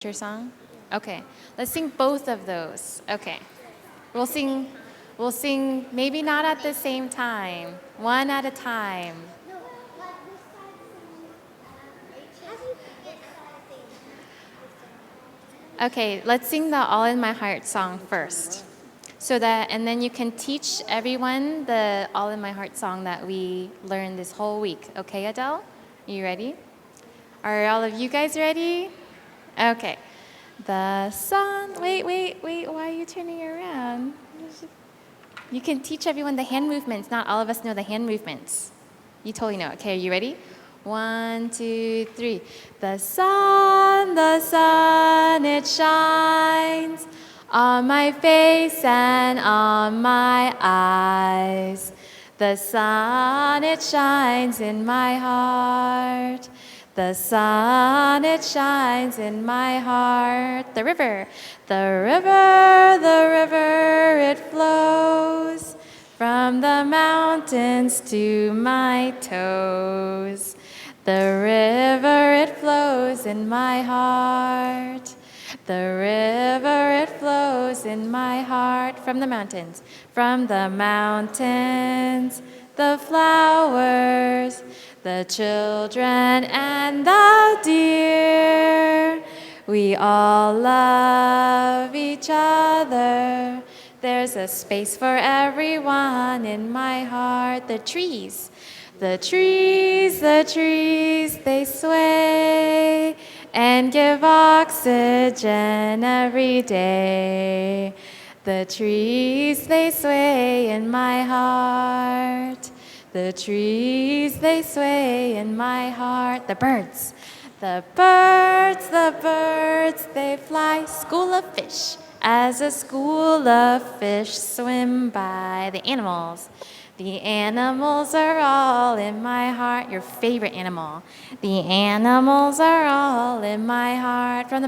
Your song? Okay. Let's sing both of those. Okay. We'll sing we'll sing maybe not at the same time. One at a time. Okay, let's sing the All in My Heart song first. And then you can teach everyone the All in My Heart song that we learned this whole week. Okay, Adele? You ready? Are all of you guys ready? Okay. The sun. Wait. Why are you turning around? You can teach everyone the hand movements. Not all of us know the hand movements. You totally know. Okay, are you ready? One, two, three. The sun, it shines on my face and on my eyes. The sun, it shines in my heart. The sun, it shines in my heart. The river, it flows from the mountains to my toes. The river, it flows in my heart. The river, it flows in my heart. From the mountains, the flowers, the children and the deer. We all love each other. There's a space for everyone in my heart. The trees, they sway and give oxygen every day. The trees, they sway in my heart. The trees, they sway in my heart. The birds, they fly. School of fish, as a school of fish swim by. The animals are all in my heart. Your favorite animal. The animals are all in my heart. From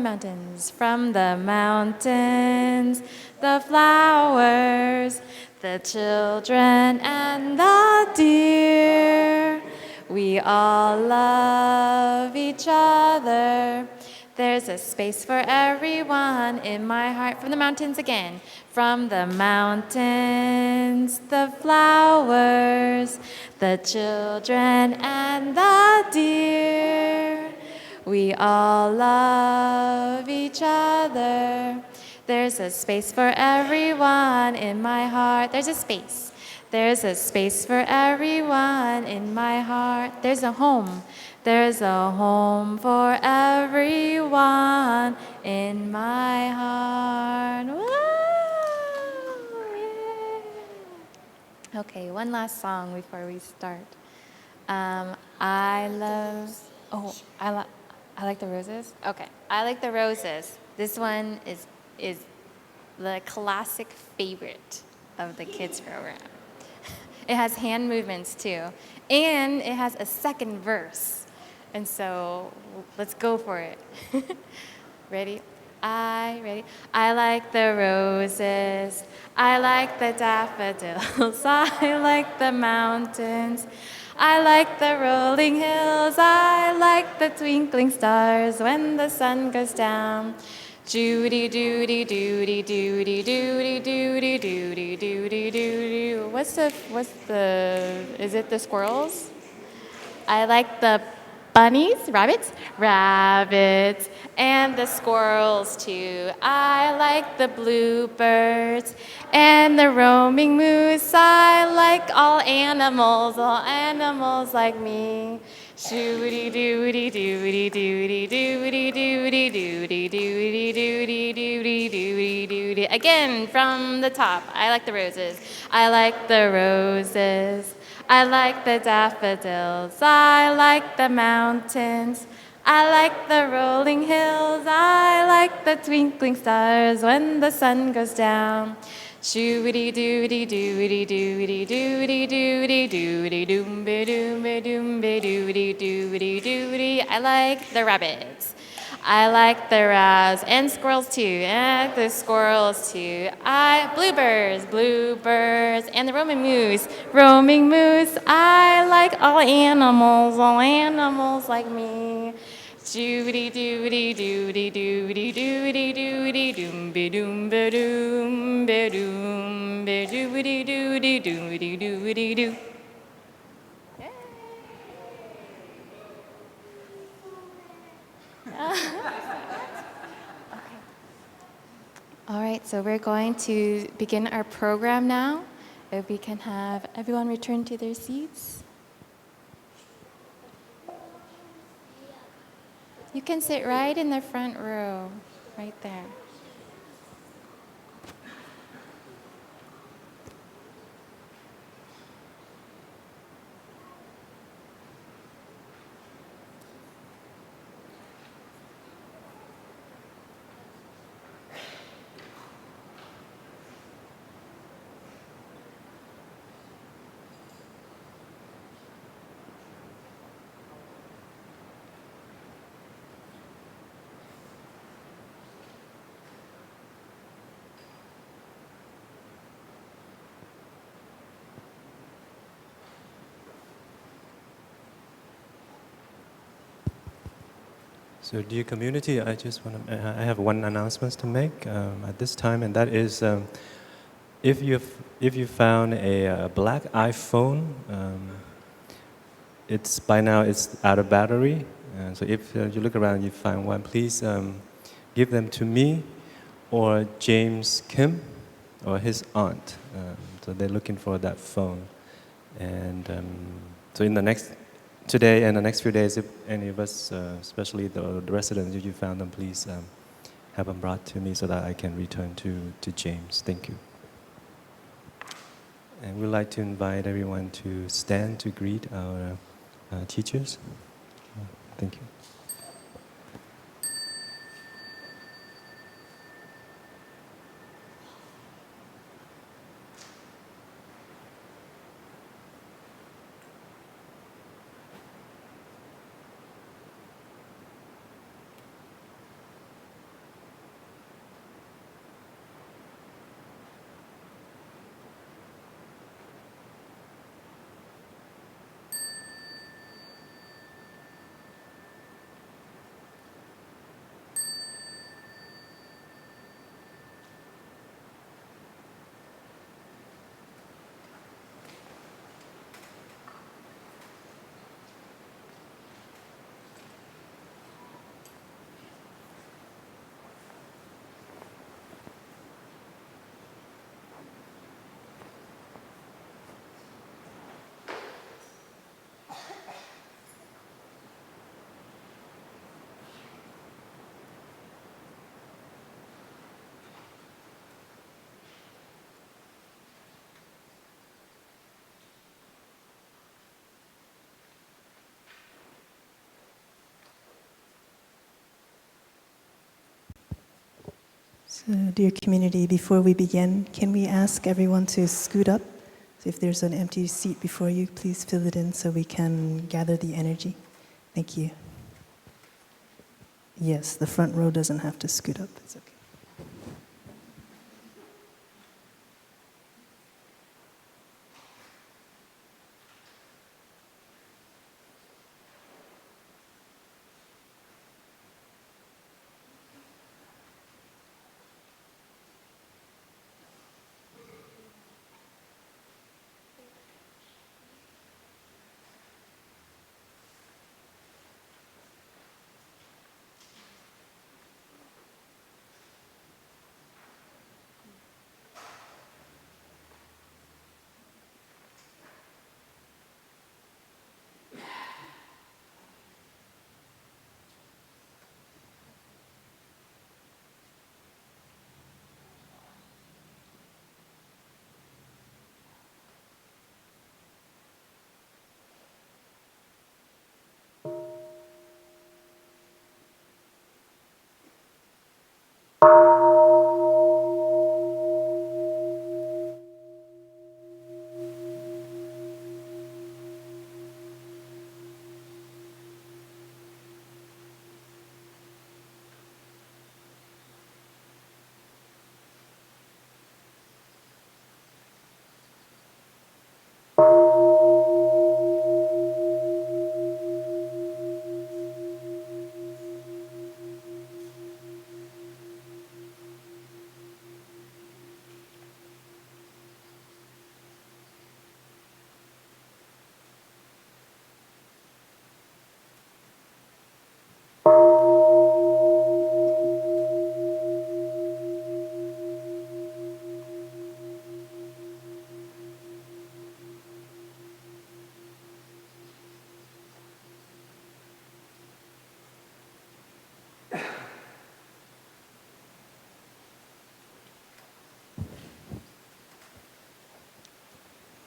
the mountains, the flowers, the children and the deer. We all love each other. There's a space for everyone in my heart. From the mountains again. From the mountains, the flowers, the children and the deer. We all love each other. There's a space for everyone in my heart. There's a space. There's a space for everyone in my heart. There's a home. There's a home for everyone in my heart. Woo! Yeah. Okay, one last song before we start. I love. Oh, I like the roses. Okay, I like the roses. This one is the classic favorite of the kids program. It has hand movements too, and it has a second verse. And so let's go for it. Ready? I like the roses. I like the daffodils. I like the mountains. I like the rolling hills. I like the twinkling stars when the sun goes down. Doody doody doody doody doody doody doody doody doody. Is it the squirrels? I like the bunnies, rabbits, and the squirrels too. I like the bluebirds and the roaming moose. I like all animals like me. Shooty doody doody doody doody doody doody doody doody doody doody doody. Again, from the top. I like the roses. I like the roses. I like the daffodils. I like the mountains. I like the rolling hills. I like the twinkling stars when the sun goes down. Shooty doody doody doody doody doody doody doombe doombe doombe doody doody doody. I like the rabbits. I like the rabbits and squirrels too. I like the squirrels too. Bluebirds, and the roaming moose. I like all animals like me. Doody doody doody doody doody doody doom be doom be doom be doom be doody doody doody doody doo. All right, so we're going to begin our program now. If we can have everyone return to their seats. You can sit right in the front row, right there. So, dear community, I just want to. I have one announcement to make at this time, and that is, if you found a black iPhone, it's by now it's out of battery. So, if you look around, you find one, please give them to me or James Kim or his aunt. So they're looking for that phone, and so in the next today and the next few days, if any of us, especially the residents, if you found them, please have them brought to me so that I can return to James. Thank you. And we'd like to invite everyone to stand to greet our teachers. Thank you. So, dear community, before we begin, can we ask everyone to scoot up? So if there's an empty seat before you, please fill it in so we can gather the energy. Thank you. Yes, the front row doesn't have to scoot up. It's okay.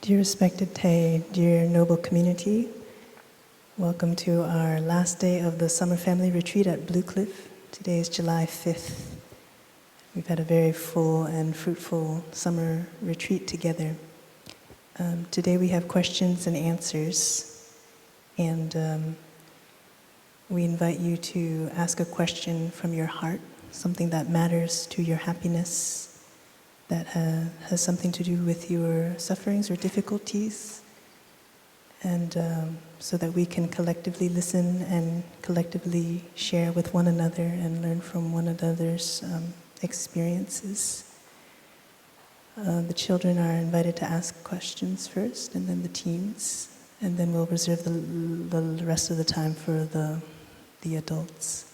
Dear respected Tay, dear noble community, welcome to our last day of the Summer Family Retreat at Blue Cliff. Today is July 5th. We've had a very full and fruitful summer retreat together. Today we have questions and answers, and we invite you to ask a question from your heart, something that matters to your happiness, that has something to do with your sufferings or difficulties, and so that we can collectively listen and collectively share with one another and learn from one another's experiences. The children are invited to ask questions first, and then the teens, and then we'll reserve the rest of the time for the adults.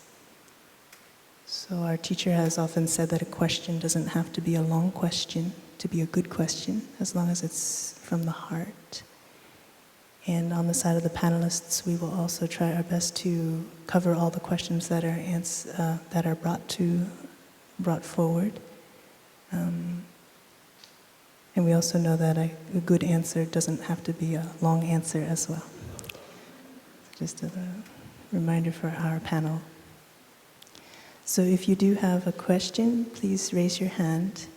So our teacher has often said that a question doesn't have to be a long question to be a good question, as long as it's from the heart. And on the side of the panelists, we will also try our best to cover all the questions that are brought forward. And we also know that a good answer doesn't have to be a long answer as well. Just a reminder for our panel. So if you do have a question, please raise your hand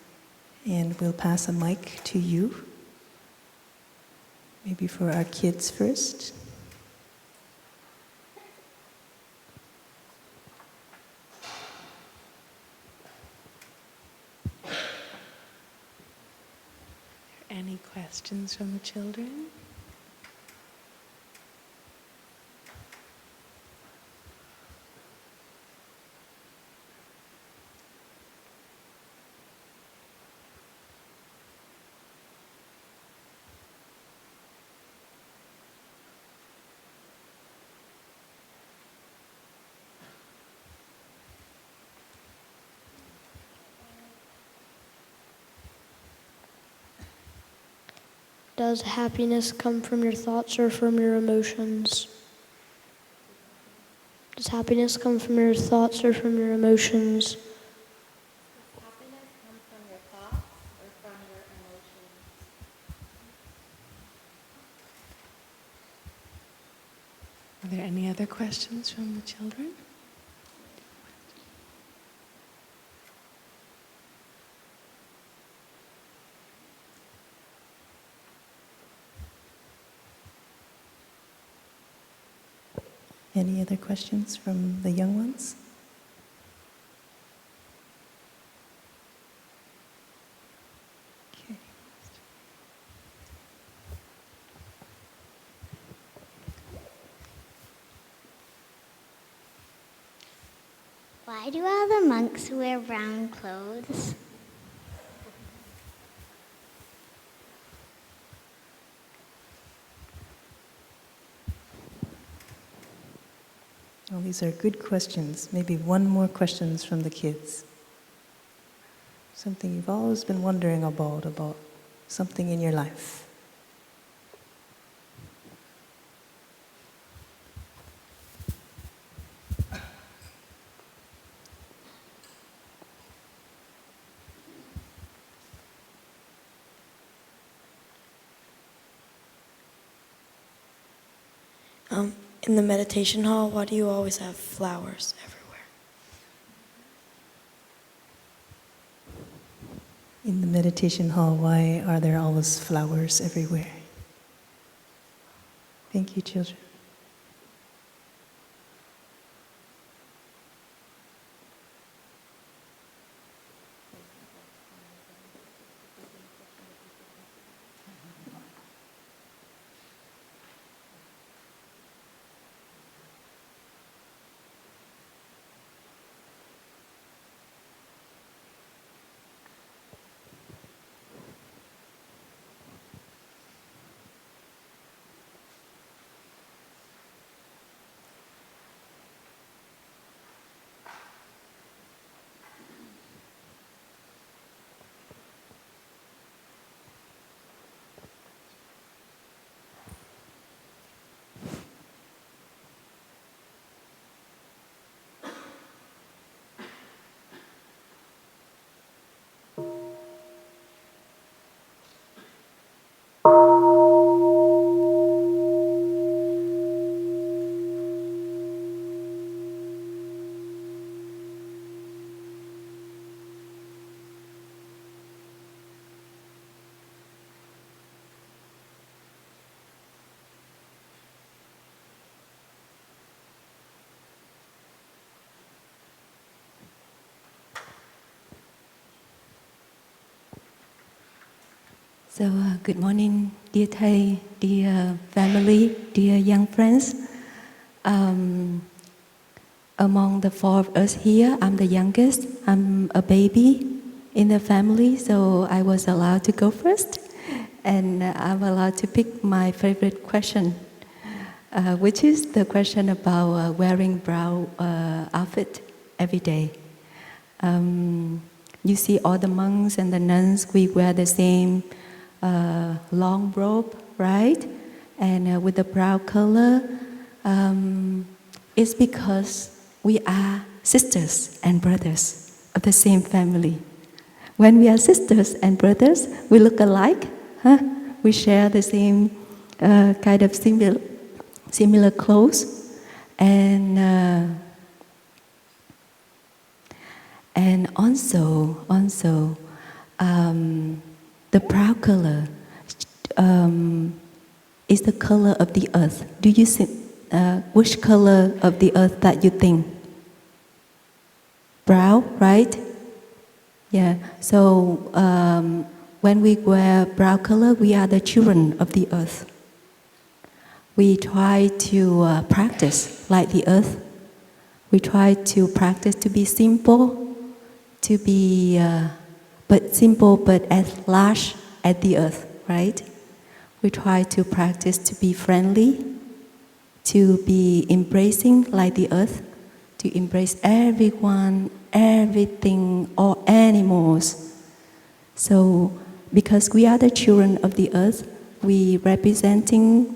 and we'll pass a mic to you. Maybe for our kids first. Any questions from the children? Does happiness come from your thoughts or from your emotions? Does happiness come from your thoughts or from your emotions? Does happiness come from your thoughts or from your emotions? Are there any other questions from the children? Any other questions from the young ones? Okay. Why do all the monks wear brown clothes? Well, these are good questions. Maybe one more questions from the kids. Something you've always been wondering about something in your life. In the meditation hall, why do you always have flowers everywhere? In the meditation hall, why are there always flowers everywhere? Thank you, children. So, good morning, dear Thầy, dear family, dear young friends. Among the four of us here, I'm the youngest. I'm a baby in the family, so I was allowed to go first. And I'm allowed to pick my favorite question, which is the question about wearing brown outfit every day. You see all the monks and the nuns, we wear the same long robe, right? And with the brown color, it's because we are sisters and brothers of the same family. When we are sisters and brothers, we look alike. Huh? We share the same kind of similar clothes, and also the brown color is the color of the earth. Do you see which color of the earth that you think? Brown, right? Yeah. So when we wear brown color, we are the children of the earth. We try to practice like the earth. We try to practice to be simple, to be but simple but as large as the earth, right? We try to practice to be friendly, to be embracing like the earth, to embrace everyone, everything, all animals. So, because we are the children of the earth, we representing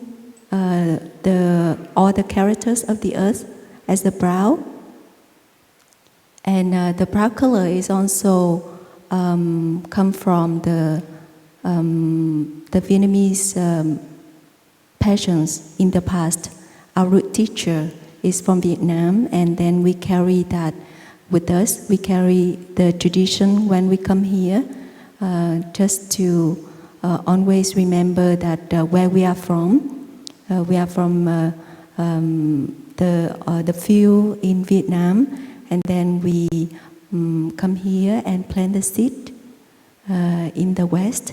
all the characters of the earth as the brown. And the brown color is also come from the Vietnamese passions in the past. Our root teacher is from Vietnam, and then we carry that with us. We carry the tradition when we come here, just to always remember that where we are from. We are from the field in Vietnam, and then we come here and plant the seed in the West.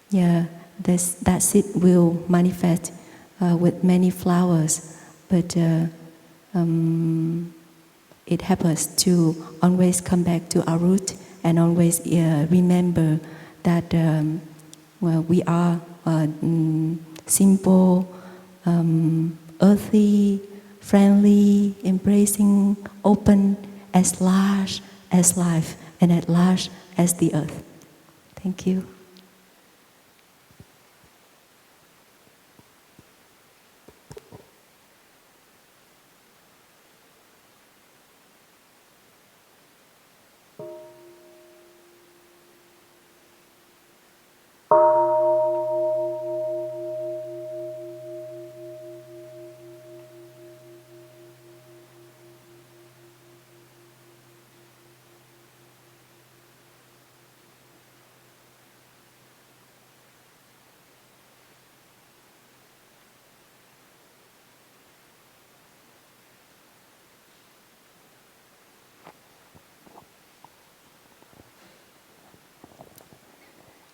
Yeah, that seed will manifest with many flowers, but it helps us to always come back to our root and always remember that we are simple, earthy, friendly, embracing, open, as large as life and as large as the earth. Thank you.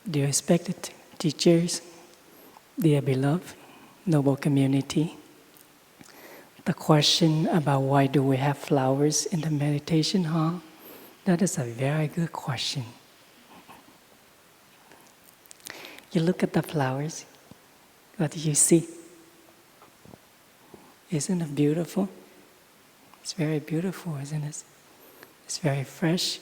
Dear respected teachers, dear beloved noble community, the question about why do we have flowers in the meditation hall, that is a very good question. You look at the flowers, what do you see? Isn't it beautiful? It's very beautiful, isn't it? It's very fresh.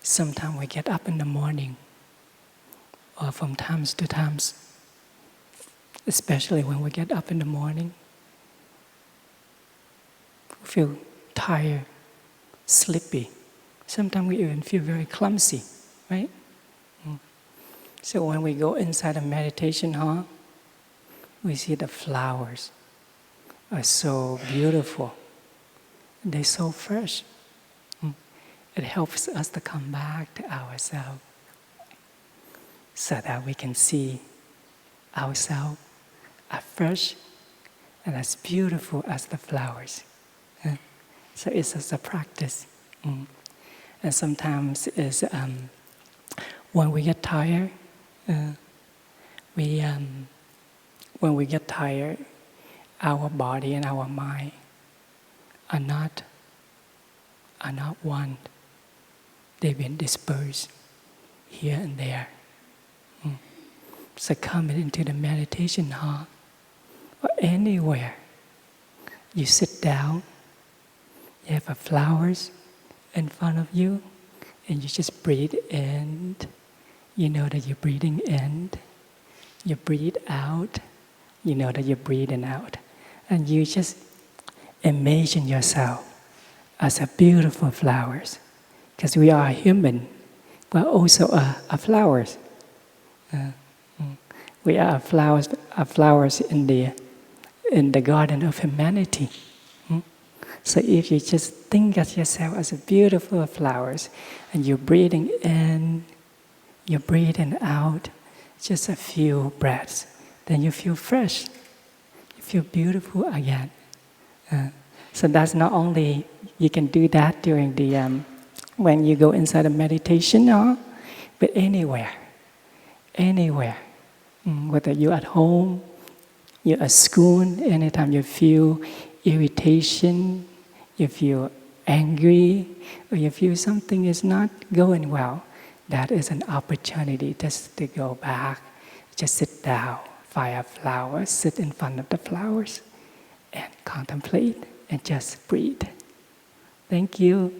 Sometimes we get up in the morning, or from times to times, especially when we get up in the morning, we feel tired, sleepy. Sometimes we even feel very clumsy, right? So when we go inside a meditation hall, we see the flowers are so beautiful. They're so fresh. It helps us to come back to ourselves so that we can see ourselves as fresh and as beautiful as the flowers. So it's just a practice. And sometimes is when we get tired, when we get tired, our body and our mind are not one. They've been dispersed here and there. So coming into the meditation hall or anywhere, you sit down, you have flowers in front of you, and you just breathe in. You know that you're breathing in. You breathe out. You know that you're breathing out. And you just imagine yourself as a beautiful flowers. Because we are human, but also are flowers. We are flowers in the garden of humanity. So if you just think of yourself as a beautiful flowers, and you're breathing in, you're breathing out, just a few breaths, then you feel fresh. You feel beautiful again. So that's not only you can do that during the when you go inside a meditation, but anywhere. Whether you're at home, you're at school, anytime you feel irritation, you feel angry, or you feel something is not going well, that is an opportunity just to go back, just sit down, find a flower, sit in front of the flowers, and contemplate, and just breathe. Thank you.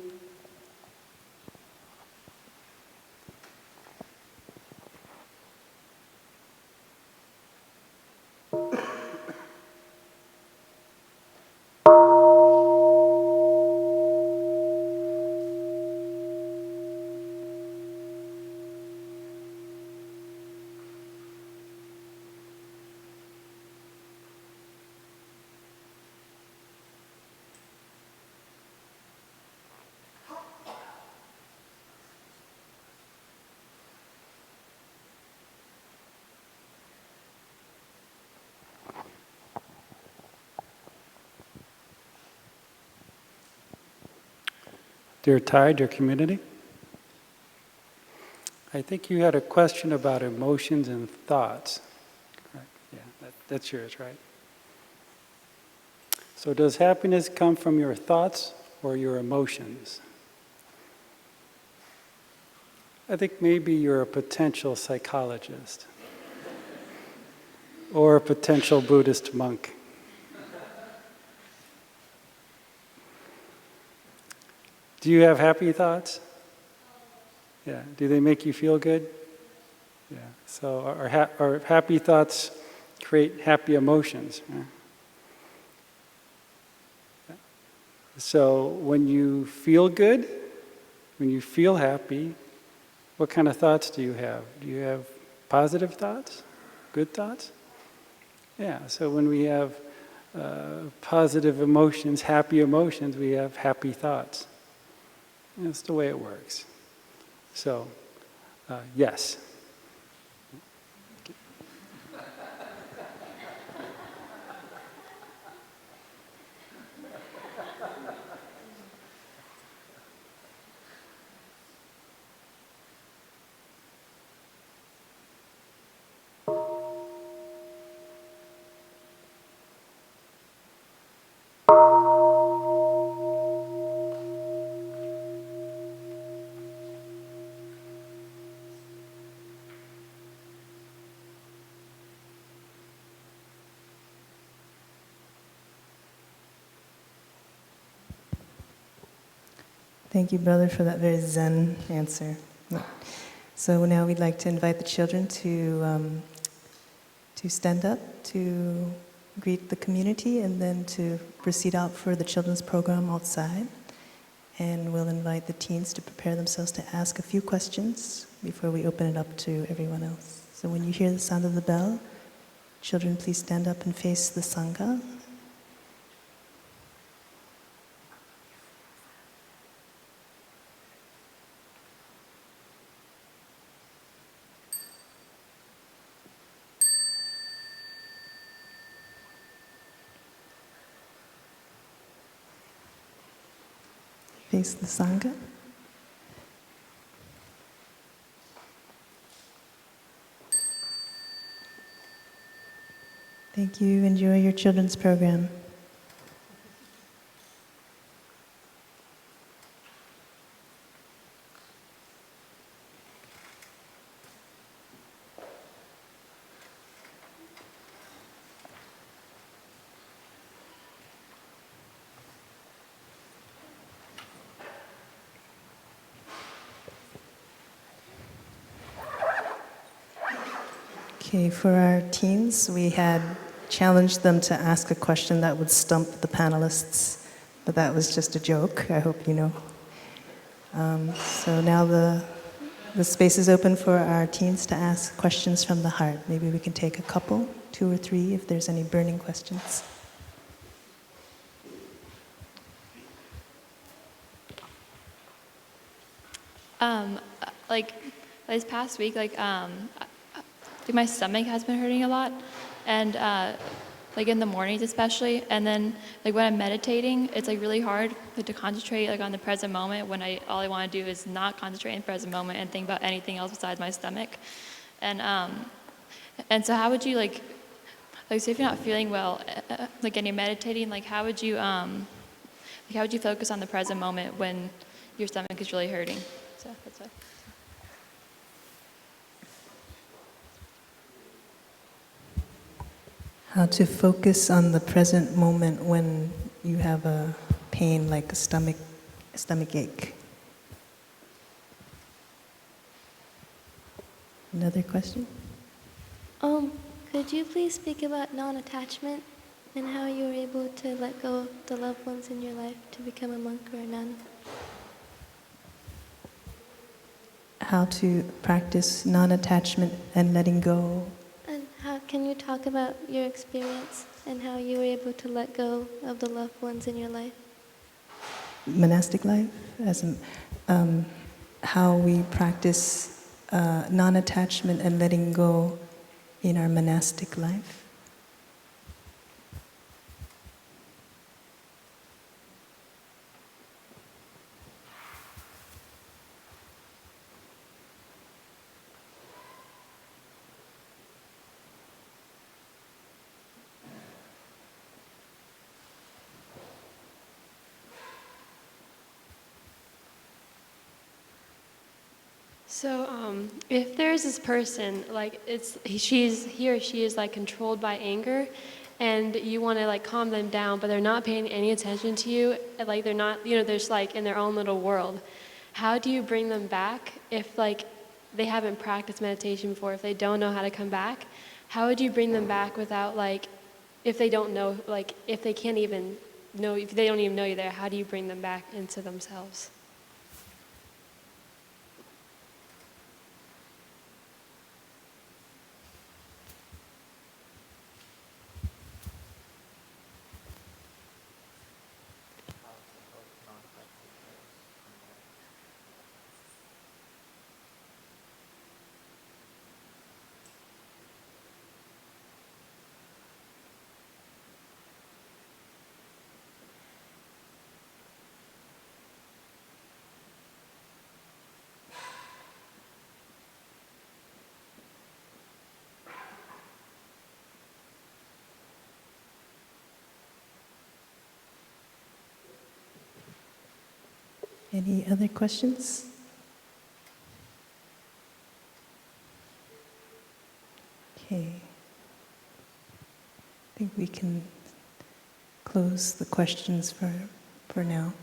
Dear Thai, dear community, I think you had a question about emotions and thoughts. Correct? Yeah, that's yours, right? So does happiness come from your thoughts or your emotions? I think maybe you're a potential psychologist or a potential Buddhist monk. Do you have happy thoughts? Yeah. Do they make you feel good? Yeah. So our happy thoughts create happy emotions. Yeah. So when you feel good, when you feel happy, what kind of thoughts do you have? Do you have positive thoughts? Good thoughts? Yeah. So when we have positive emotions, happy emotions, we have happy thoughts. That's the way it works. So, yes. Thank you, brother, for that very Zen answer. So now we'd like to invite the children to stand up, to greet the community, and then to proceed out for the children's program outside. And we'll invite the teens to prepare themselves to ask a few questions before we open it up to everyone else. So when you hear the sound of the bell, children, please stand up and face the Sangha. Face the Sangha. Thank you. Enjoy your children's program. Okay, for our teens, we had challenged them to ask a question that would stump the panelists, but that was just a joke, I hope you know. So now the space is open for our teens to ask questions from the heart. Maybe we can take a couple, 2 or 3, if there's any burning questions. Like this past week, my stomach has been hurting a lot, and like in the mornings especially, and then like when I'm meditating, it's like really hard to concentrate like on the present moment when all I want to do is not concentrate in the present moment and think about anything else besides my stomach, and so how would you like so if you're not feeling well, like and you're meditating, like how would you focus on the present moment when your stomach is really hurting? So that's why. How to focus on the present moment when you have a pain like a stomach ache. Another question? Could you please speak about non-attachment and how you were able to let go of the loved ones in your life to become a monk or a nun? How to practice non-attachment and letting go. And how can you talk about your experience and how you were able to let go of the loved ones in your life? Monastic life, how we practice non-attachment and letting go in our monastic life. So if there's this person, like he or she is like controlled by anger, and you want to like calm them down, but they're not paying any attention to you, like they're not, they're just like in their own little world. How do you bring them back if like they haven't practiced meditation before, if they don't know how to come back? How would you bring them back without like, if they don't know, like if they can't even know, if they don't even know you're there, how do you bring them back into themselves? Any other questions? Okay. I think we can close the questions for now.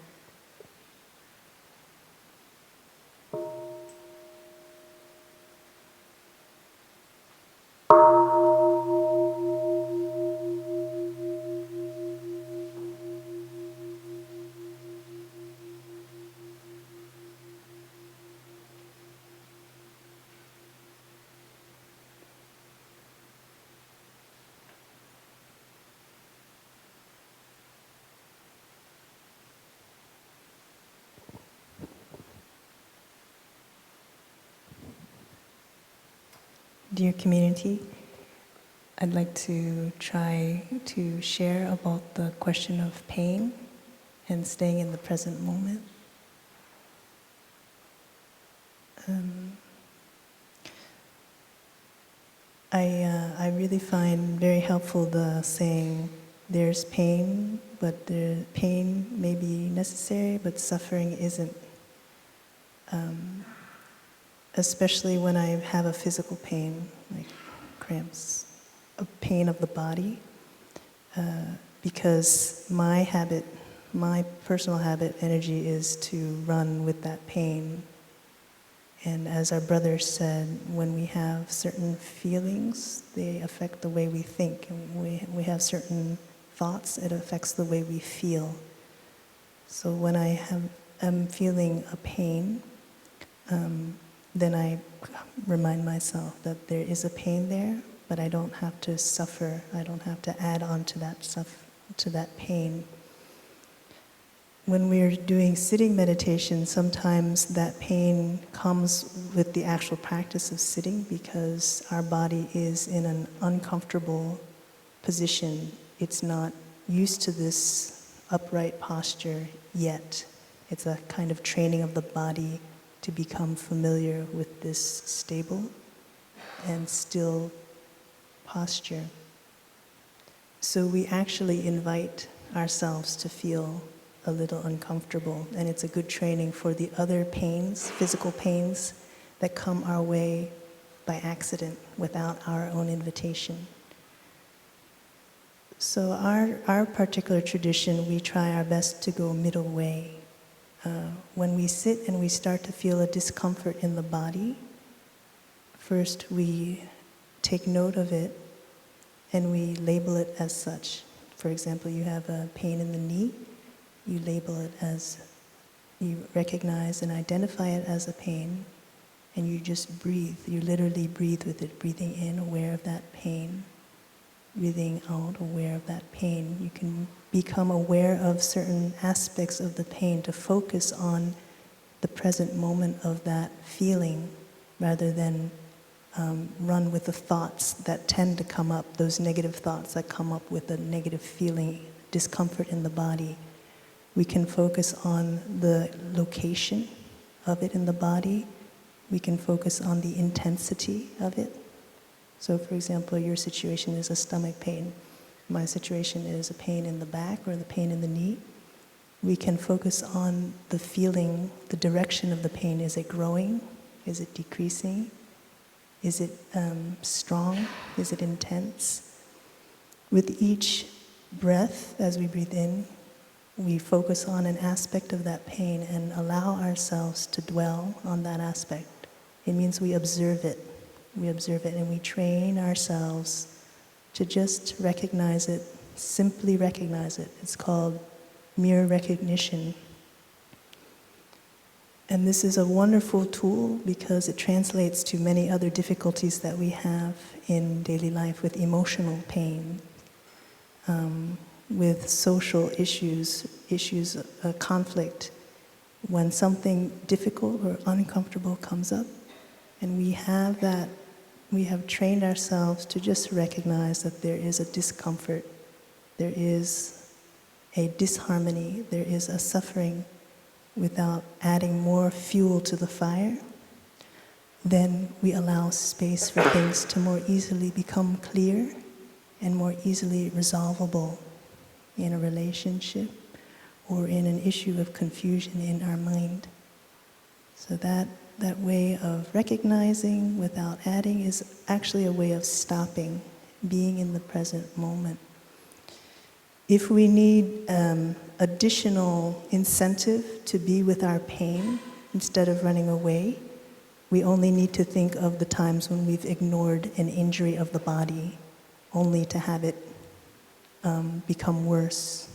Dear community, I'd like to try to share about the question of pain and staying in the present moment. I really find very helpful the saying, there's pain, but the pain may be necessary, but suffering isn't. Especially when I have a physical pain, like cramps, a pain of the body, because my personal habit, energy is to run with that pain. And as our brother said, when we have certain feelings, they affect the way we think. And we have certain thoughts, it affects the way we feel. So when am feeling a pain, then I remind myself that there is a pain there, but I don't have to suffer. I don't have to add on to that pain. When we're doing sitting meditation, sometimes that pain comes with the actual practice of sitting because our body is in an uncomfortable position. It's not used to this upright posture yet. It's a kind of training of the body to become familiar with this stable and still posture. So we actually invite ourselves to feel a little uncomfortable, and it's a good training for the other pains, physical pains, that come our way by accident without our own invitation. So our particular tradition, we try our best to go middle way. When we sit and we start to feel a discomfort in the body, first we take note of it and we label it as such. For example, you have a pain in the knee, you label it as, you recognize and identify it as a pain, and you just breathe. You literally breathe with it, breathing in, aware of that pain, breathing out, aware of that pain. You can become aware of certain aspects of the pain to focus on the present moment of that feeling rather than run with the thoughts that tend to come up, those negative thoughts that come up with a negative feeling, discomfort in the body. We can focus on the location of it in the body. We can focus on the intensity of it. So for example, your situation is a stomach pain. My situation is a pain in the back or the pain in the knee. We can focus on the feeling, the direction of the pain. Is it growing? Is it decreasing? Is it strong? Is it intense? With each breath, as we breathe in, we focus on an aspect of that pain and allow ourselves to dwell on that aspect. It means we observe it. We observe it and we train ourselves to just recognize it, simply recognize it. It's called mere recognition. And this is a wonderful tool because it translates to many other difficulties that we have in daily life with emotional pain, with social issues of conflict. When something difficult or uncomfortable comes up, and we have trained ourselves to just recognize that there is a discomfort, there is a disharmony, there is a suffering, without adding more fuel to the fire, then we allow space for things to more easily become clear and more easily resolvable in a relationship or in an issue of confusion in our mind. So that way of recognizing without adding is actually a way of stopping, being in the present moment. If we need additional incentive to be with our pain instead of running away, we only need to think of the times when we've ignored an injury of the body, only to have it become worse.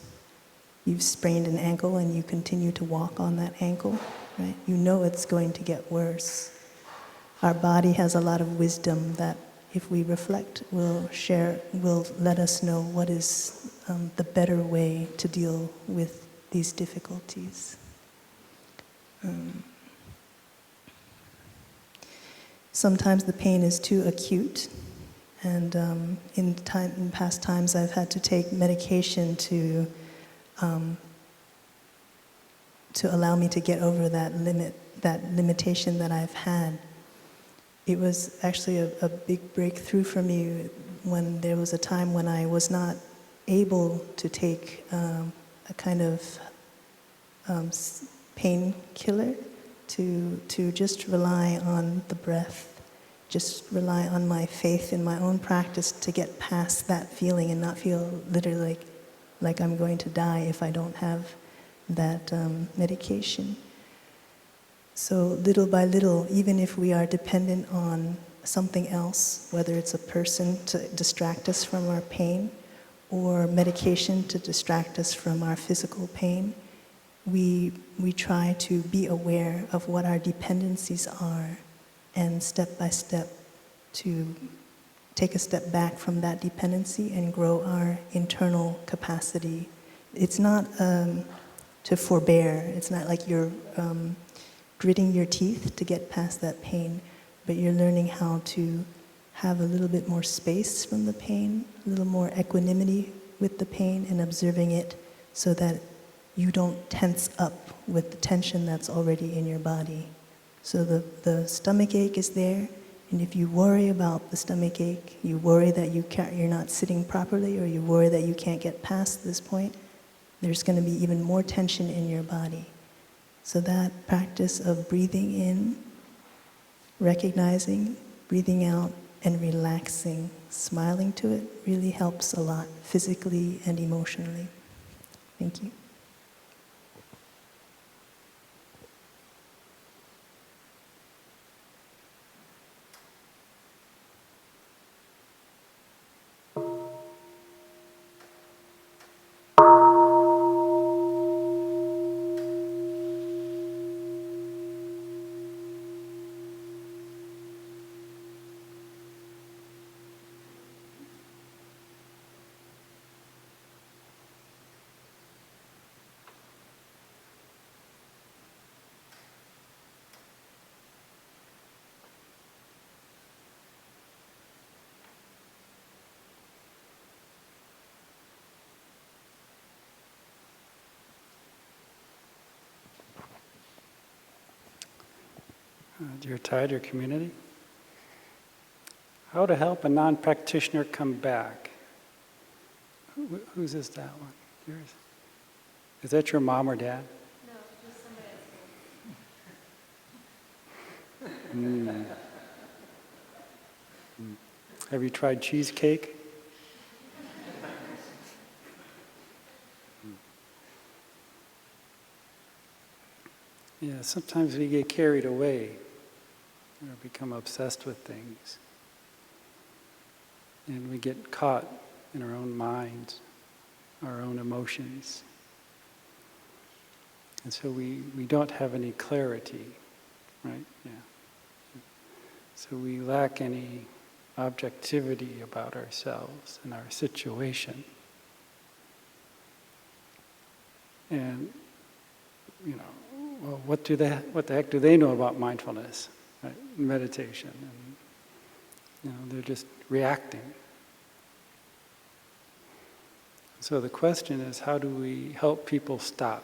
You've sprained an ankle and you continue to walk on that ankle, right? You know it's going to get worse. Our body has a lot of wisdom that if we reflect, will let us know what is the better way to deal with these difficulties. Sometimes the pain is too acute, and in past times I've had to take medication to allow me to get over that limitation that I've had. it was actually a big breakthrough for me when there was a time when I was not able to take a kind of painkiller, to just rely on the breath, just rely on my faith in my own practice to get past that feeling and not feel literally like I'm going to die if I don't have that medication. So little by little, even if we are dependent on something else, whether it's a person to distract us from our pain or medication to distract us from our physical pain, we try to be aware of what our dependencies are and step by step to take a step back from that dependency and grow our internal capacity. It's not to forbear. It's not like you're gritting your teeth to get past that pain, but you're learning how to have a little bit more space from the pain, a little more equanimity with the pain and observing it so that you don't tense up with the tension that's already in your body. So the stomach ache is there, and if you worry about the stomach ache, you worry that you're not sitting properly, or you worry that you can't get past this point, there's going to be even more tension in your body. So that practice of breathing in, recognizing, breathing out, and relaxing, smiling to it, really helps a lot, physically and emotionally. Thank you. Dear Tide, your community, how to help a non-practitioner come back? Whose is that one? Yours? Is that your mom or dad? No, just somebody at school. Have you tried cheesecake? Yeah, sometimes we get carried away or become obsessed with things. And we get caught in our own minds, our own emotions. And so we don't have any clarity, right? Yeah. So we lack any objectivity about ourselves and our situation. And, well, what the heck do they know about mindfulness, right? Meditation? And, they're just reacting. So the question is, how do we help people stop?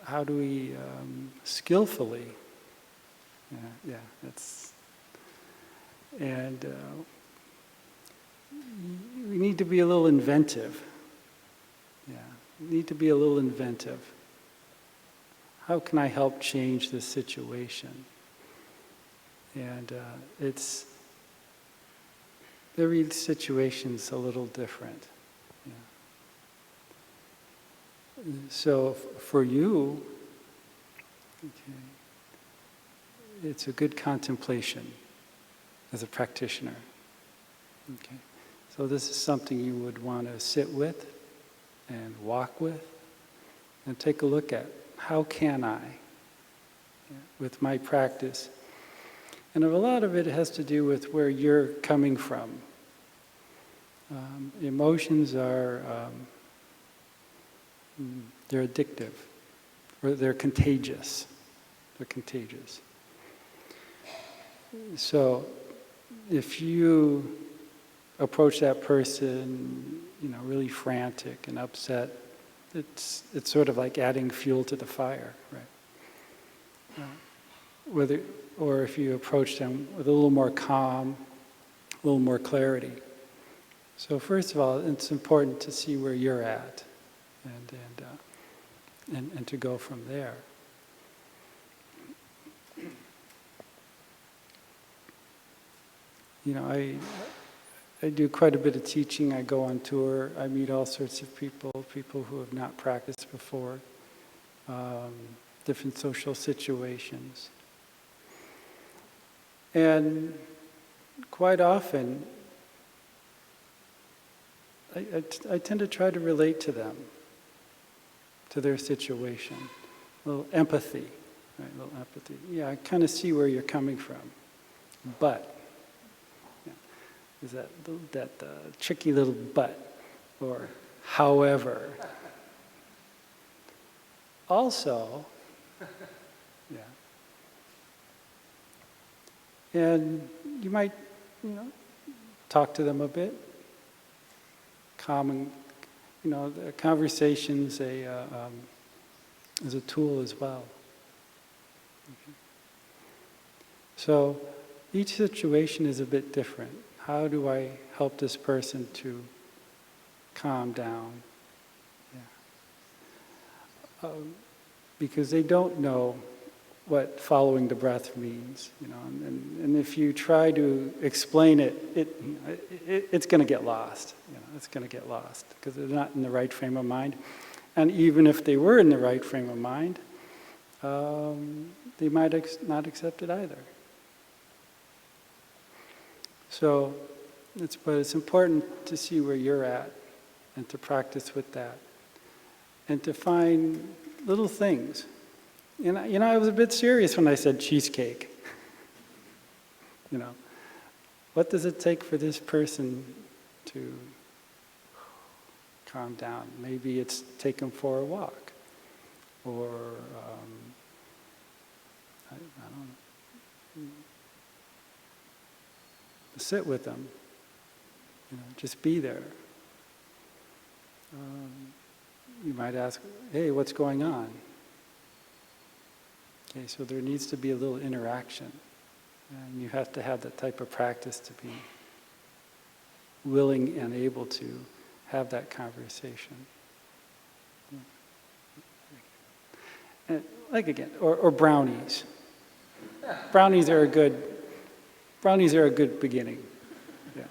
How do we skillfully? And we need to be a little inventive. Yeah, we need to be a little inventive. How can I help change this situation? And every situation's a little different. Yeah. So for you, it's a good contemplation as a practitioner. Okay. So this is something you would want to sit with and walk with and take a look at. How can I, with my practice? And a lot of it has to do with where you're coming from. Emotions are, they're addictive, or they're contagious. They're contagious. So if you approach that person, really frantic and upset, it's sort of like adding fuel to the fire, right? or if you approach them with a little more calm, a little more clarity. So first of all, it's important to see where you're at, and to go from there. You know, I do quite a bit of teaching. I go on tour. I meet all sorts of people who have not practiced before, different social situations. And quite often, I tend to try to relate to them, to their situation. A little empathy, right? A little empathy. Yeah, I kind of see where you're coming from, but, is that tricky little but, or however. Also, yeah. And you might, talk to them a bit. The conversation's is a tool as well. Okay. So each situation is a bit different. How do I help this person to calm down? Yeah. Because they don't know what following the breath means, and if you try to explain it's going to get lost. It's going to get lost because they're not in the right frame of mind. And even if they were in the right frame of mind, they might not accept it either. So, but it's important to see where you're at and to practice with that, and to find little things. I was a bit serious when I said cheesecake. What does it take for this person to calm down? Maybe it's take them for a walk, or I don't know, sit with them. Just be there. You might ask, "Hey, what's going on?" Okay, so there needs to be a little interaction. And you have to have that type of practice to be willing and able to have that conversation. And or brownies. Brownies are a good beginning. Yeah.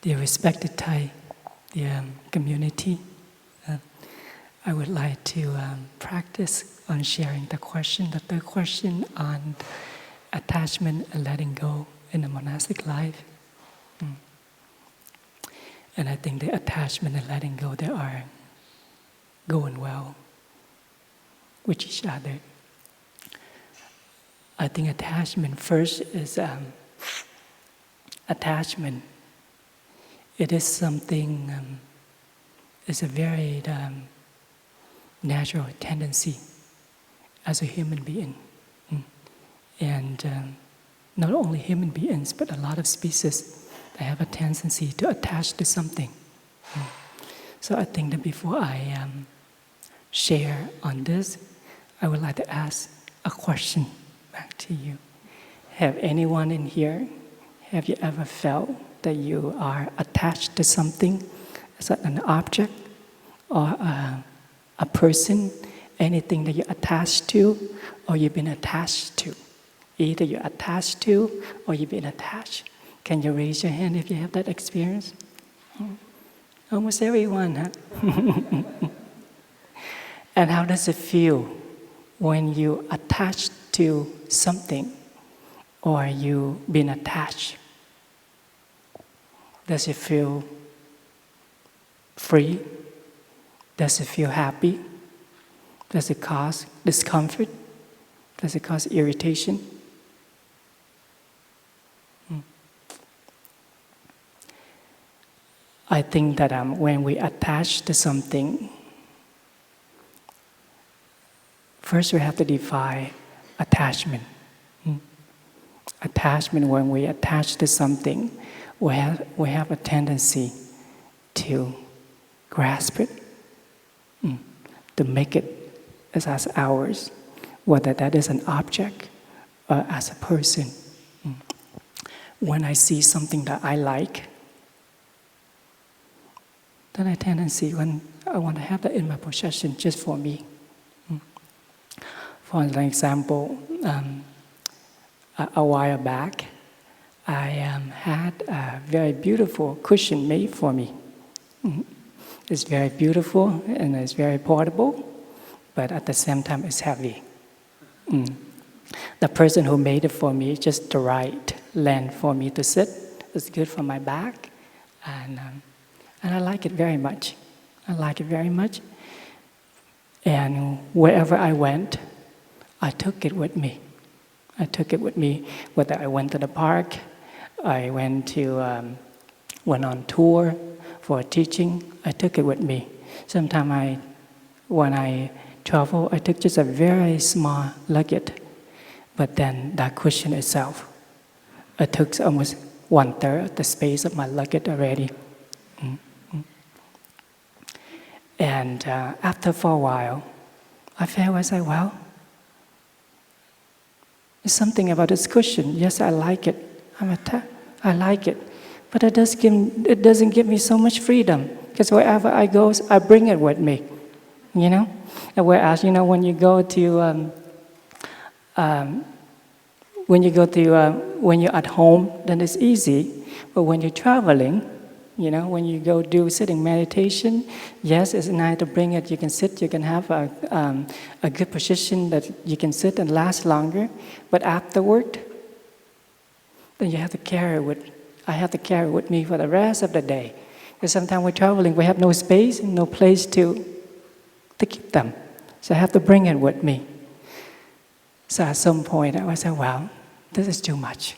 Dear respected Thai community, I would like to practice on sharing the third question on attachment and letting go in the monastic life. And I think the attachment and letting go, they are going well with each other. I think attachment first is attachment. It is something, it's a very natural tendency as a human being. And not only human beings, but a lot of species, they have a tendency to attach to something. So I think that before I share on this, I would like to ask a question back to you. Have anyone in here, have you ever felt that you are attached to something, as an object or a person, anything that you're attached to or you've been attached to? Either you're attached to or you've been attached. Can you raise your hand if you have that experience? Almost everyone, huh? And how does it feel when you attach to something or you been attached? Does it feel free? Does it feel happy? Does it cause discomfort? Does it cause irritation? I think that when we attach to something, first we have to define attachment. Attachment, when we attach to something, we have a tendency to grasp it, to make it as ours, whether that is an object or as a person. When I see something that I like, then I tendency when I want to have that in my possession just for me. For an example, a while back, I had a very beautiful cushion made for me. It's very beautiful and it's very portable, but at the same time it's heavy. The person who made it for me, just the right length for me to sit. It's good for my back, and I like it very much. I like it very much. And wherever I went, I took it with me. I took it with me, whether I went to the park, I went on tour for teaching, I took it with me. Sometimes when I travel, I took just a very small luggage, but then that cushion itself, it took almost 1/3 of the space of my luggage already. And after for a while, I said, well, there's something about this cushion. Yes, I like it. I like it. But it doesn't give me so much freedom. Because wherever I go, I bring it with me. You know? And whereas, when you go to, when you're at home, then it's easy. But when you're traveling, when you go do sitting meditation, yes, it's nice to bring it. You can sit, you can have a good position that you can sit and last longer. But afterward, then you have to carry it I have to carry it with me for the rest of the day. Because sometimes we're traveling, we have no space, no place to keep them. So I have to bring it with me. So at some point, I said, well, this is too much.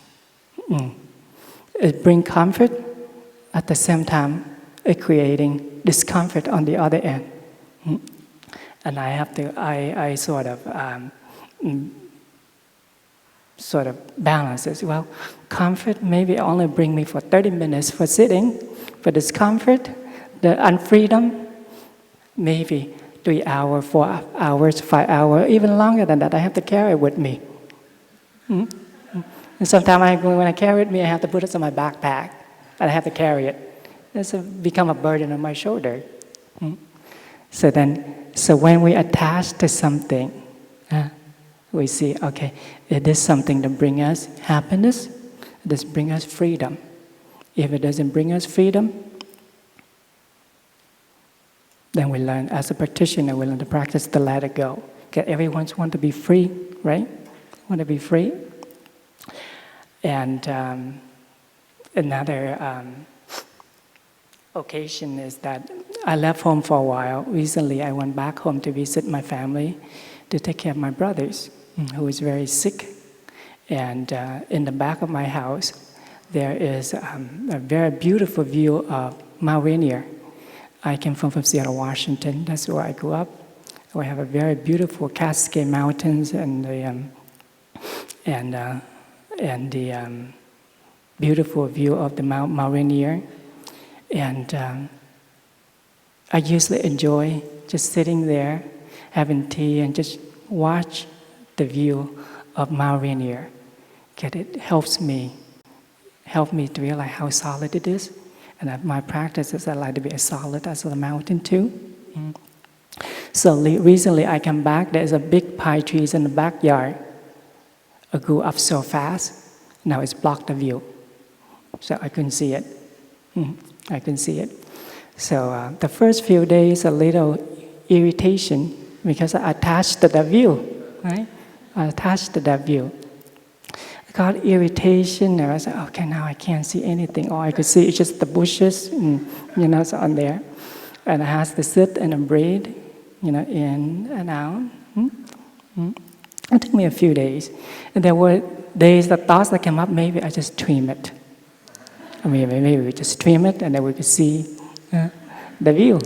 It brings comfort. At the same time, it's creating discomfort on the other end. And I have to, I sort of balance this. Well, comfort maybe only bring me for 30 minutes for sitting, but discomfort, the unfreedom, maybe 3 hours, 4 hours, 5 hours, even longer than that. I have to carry it with me. And sometimes when I carry it with me, I have to put it in my backpack. And I have to carry it. It's become a burden on my shoulder. So when we attach to something, we see, okay, it is something that brings us happiness, it does bring us freedom. If it doesn't bring us freedom, then we learn, as a practitioner, we learn to practice to let it go. Because everyone wants to be free, right? Want to be free. And another occasion is that I left home for a while. Recently, I went back home to visit my family to take care of my brothers, who is very sick. And in the back of my house, there is a very beautiful view of Mount Rainier. I came from Seattle, Washington. That's where I grew up. We have a very beautiful Cascade Mountains and the beautiful view of the Mount Rainier. And I usually enjoy just sitting there, having tea, and just watch the view of Mount Rainier. Because it helps me to realize how solid it is. And my practice is I like to be as solid as the mountain too. So recently I come back, there's a big pine trees in the backyard. It grew up so fast, now it's blocked the view. So I couldn't see it. I couldn't see it. So the first few days, a little irritation because I attached to that view, right? I attached to that view. I got irritation, and I was like, okay, now I can't see anything. All I could see is just the bushes, and, so on there. And I had to sit and breathe, in and out. It took me a few days. And there were days, the thoughts that came up, maybe I just trim it. Maybe we just trim it, and then we could see the view.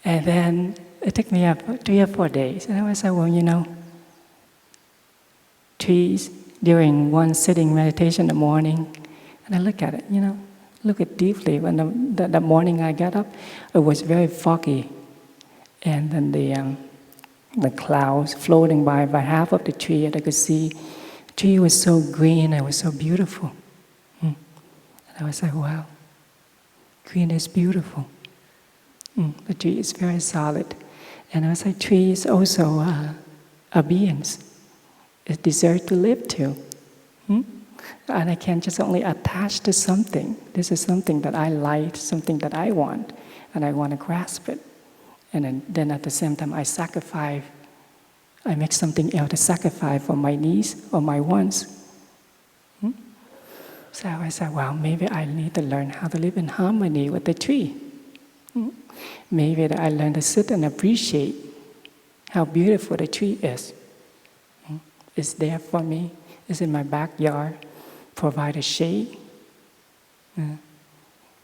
And then it took me up 3 or 4 days. And I was like, well, trees during one sitting meditation in the morning. And I look at it, look at deeply. When the morning I got up, it was very foggy. And then the clouds floating by half of the tree, and I could see the tree was so green, it was so beautiful. And I was like, wow, green is beautiful. The tree is very solid. And I was like, trees also are beings. It deserves to live too. And I can't just only attach to something. This is something that I like, something that I want, and I want to grasp it. And then at the same time, I make something else to sacrifice for my needs or my wants. So I said, well, maybe I need to learn how to live in harmony with the tree. Maybe that I learn to sit and appreciate how beautiful the tree is. It's there for me. It's in my backyard. Provide a shade,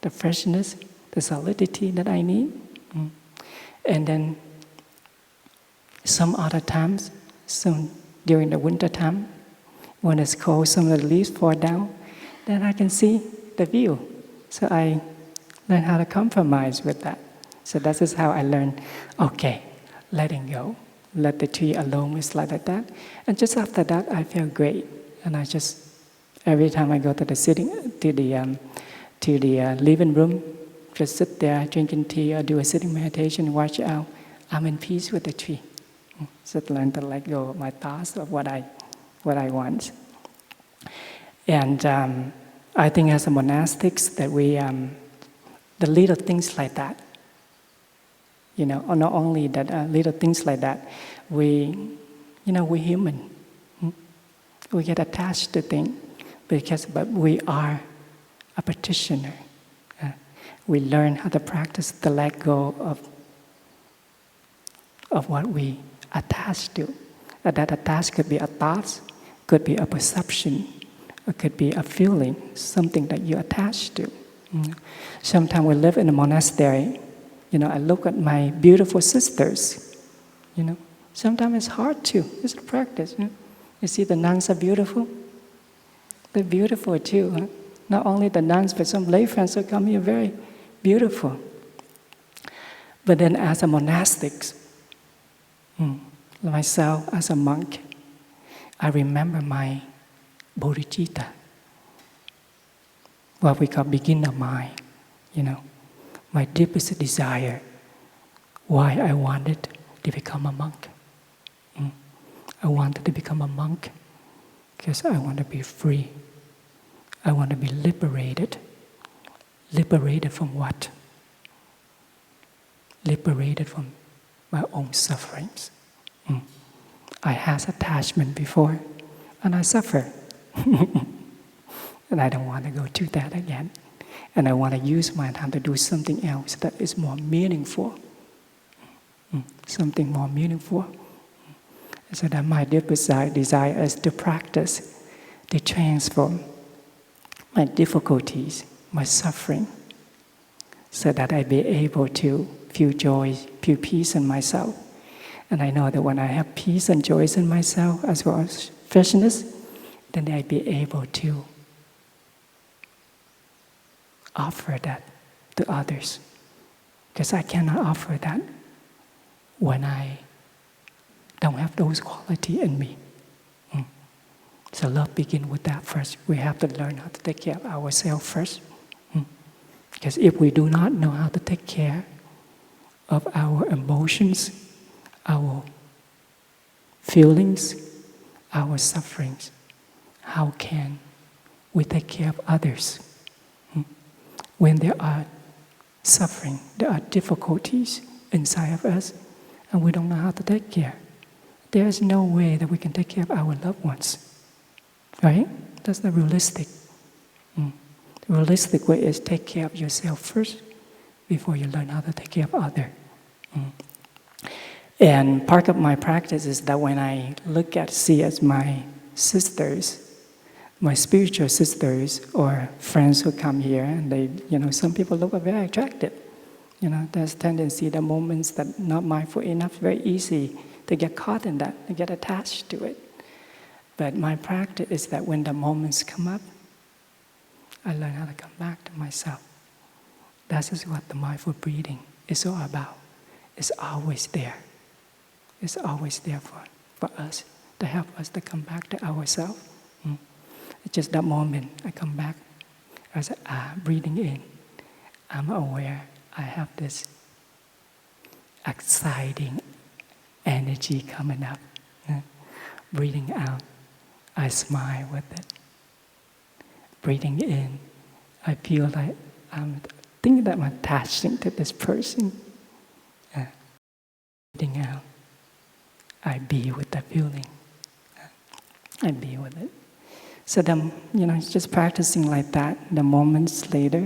the freshness, the solidity that I need. And then some other times, during the winter time, when it's cold, some of the leaves fall down, then I can see the view. So I learn how to compromise with that. So that is how I learned, okay, letting go. Let the tree alone, it's like that. And just after that, I feel great. And I just, every time I go to the living room, just sit there drinking tea or do a sitting meditation, watch it out, I'm in peace with the tree. Just learn to let go of my thoughts of what I want. And I think as a monastics that we, the little things like that, or not only that, little things like that, we're human. We get attached to things but we are a practitioner. We learn how to practice to let go of what we attach to. That attach could be a thought, could be a perception, it could be a feeling, something that you attach to. Sometimes we live in a monastery. I look at my beautiful sisters. Sometimes it's hard too. It's a practice. You see, the nuns are beautiful. They're beautiful too. Huh? Not only the nuns, but some lay friends who come here, very beautiful. But then, as a monastics, myself as a monk, I remember my bodhicitta, what we call beginner mind. My deepest desire, why I wanted to become a monk. I wanted to become a monk because I want to be free. I want to be liberated. Liberated from what? Liberated from my own sufferings. I had attachment before, and I suffer. And I don't want to go through that again. And I want to use my time to do something else that is more meaningful. Something more meaningful. So that my deepest desire is to practice, to transform my difficulties, my suffering, so that I be able to feel joy, feel peace in myself. And I know that when I have peace and joy in myself, as well as freshness, then I be able to offer that to others. Because I cannot offer that when I don't have those qualities in me. So love begins with that first. We have to learn how to take care of ourselves first. Because if we do not know how to take care of our emotions, our feelings, our sufferings, how can we take care of others? When there are suffering, there are difficulties inside of us, and we don't know how to take care. there's no way that we can take care of our loved ones. Right? That's the realistic. The realistic way is take care of yourself first before you learn how to take care of others. And part of my practice is that when I see as my sisters, my spiritual sisters or friends who come here, and they, some people look very attractive. There's tendency, the moments that not mindful enough, very easy to get caught in that and get attached to it. But my practice is that when the moments come up, I learn how to come back to myself. That is what the mindful breathing is all about. It's always there. It's always there for us, to help us to come back to ourselves. It's just that moment I come back, as breathing in, I'm aware I have this exciting energy coming up. Breathing out, I smile with it. Breathing in, I feel like I'm thinking that I'm attaching to this person. Breathing out, I be with the feeling. I be with it. So then, it's just practicing like that. The moments later,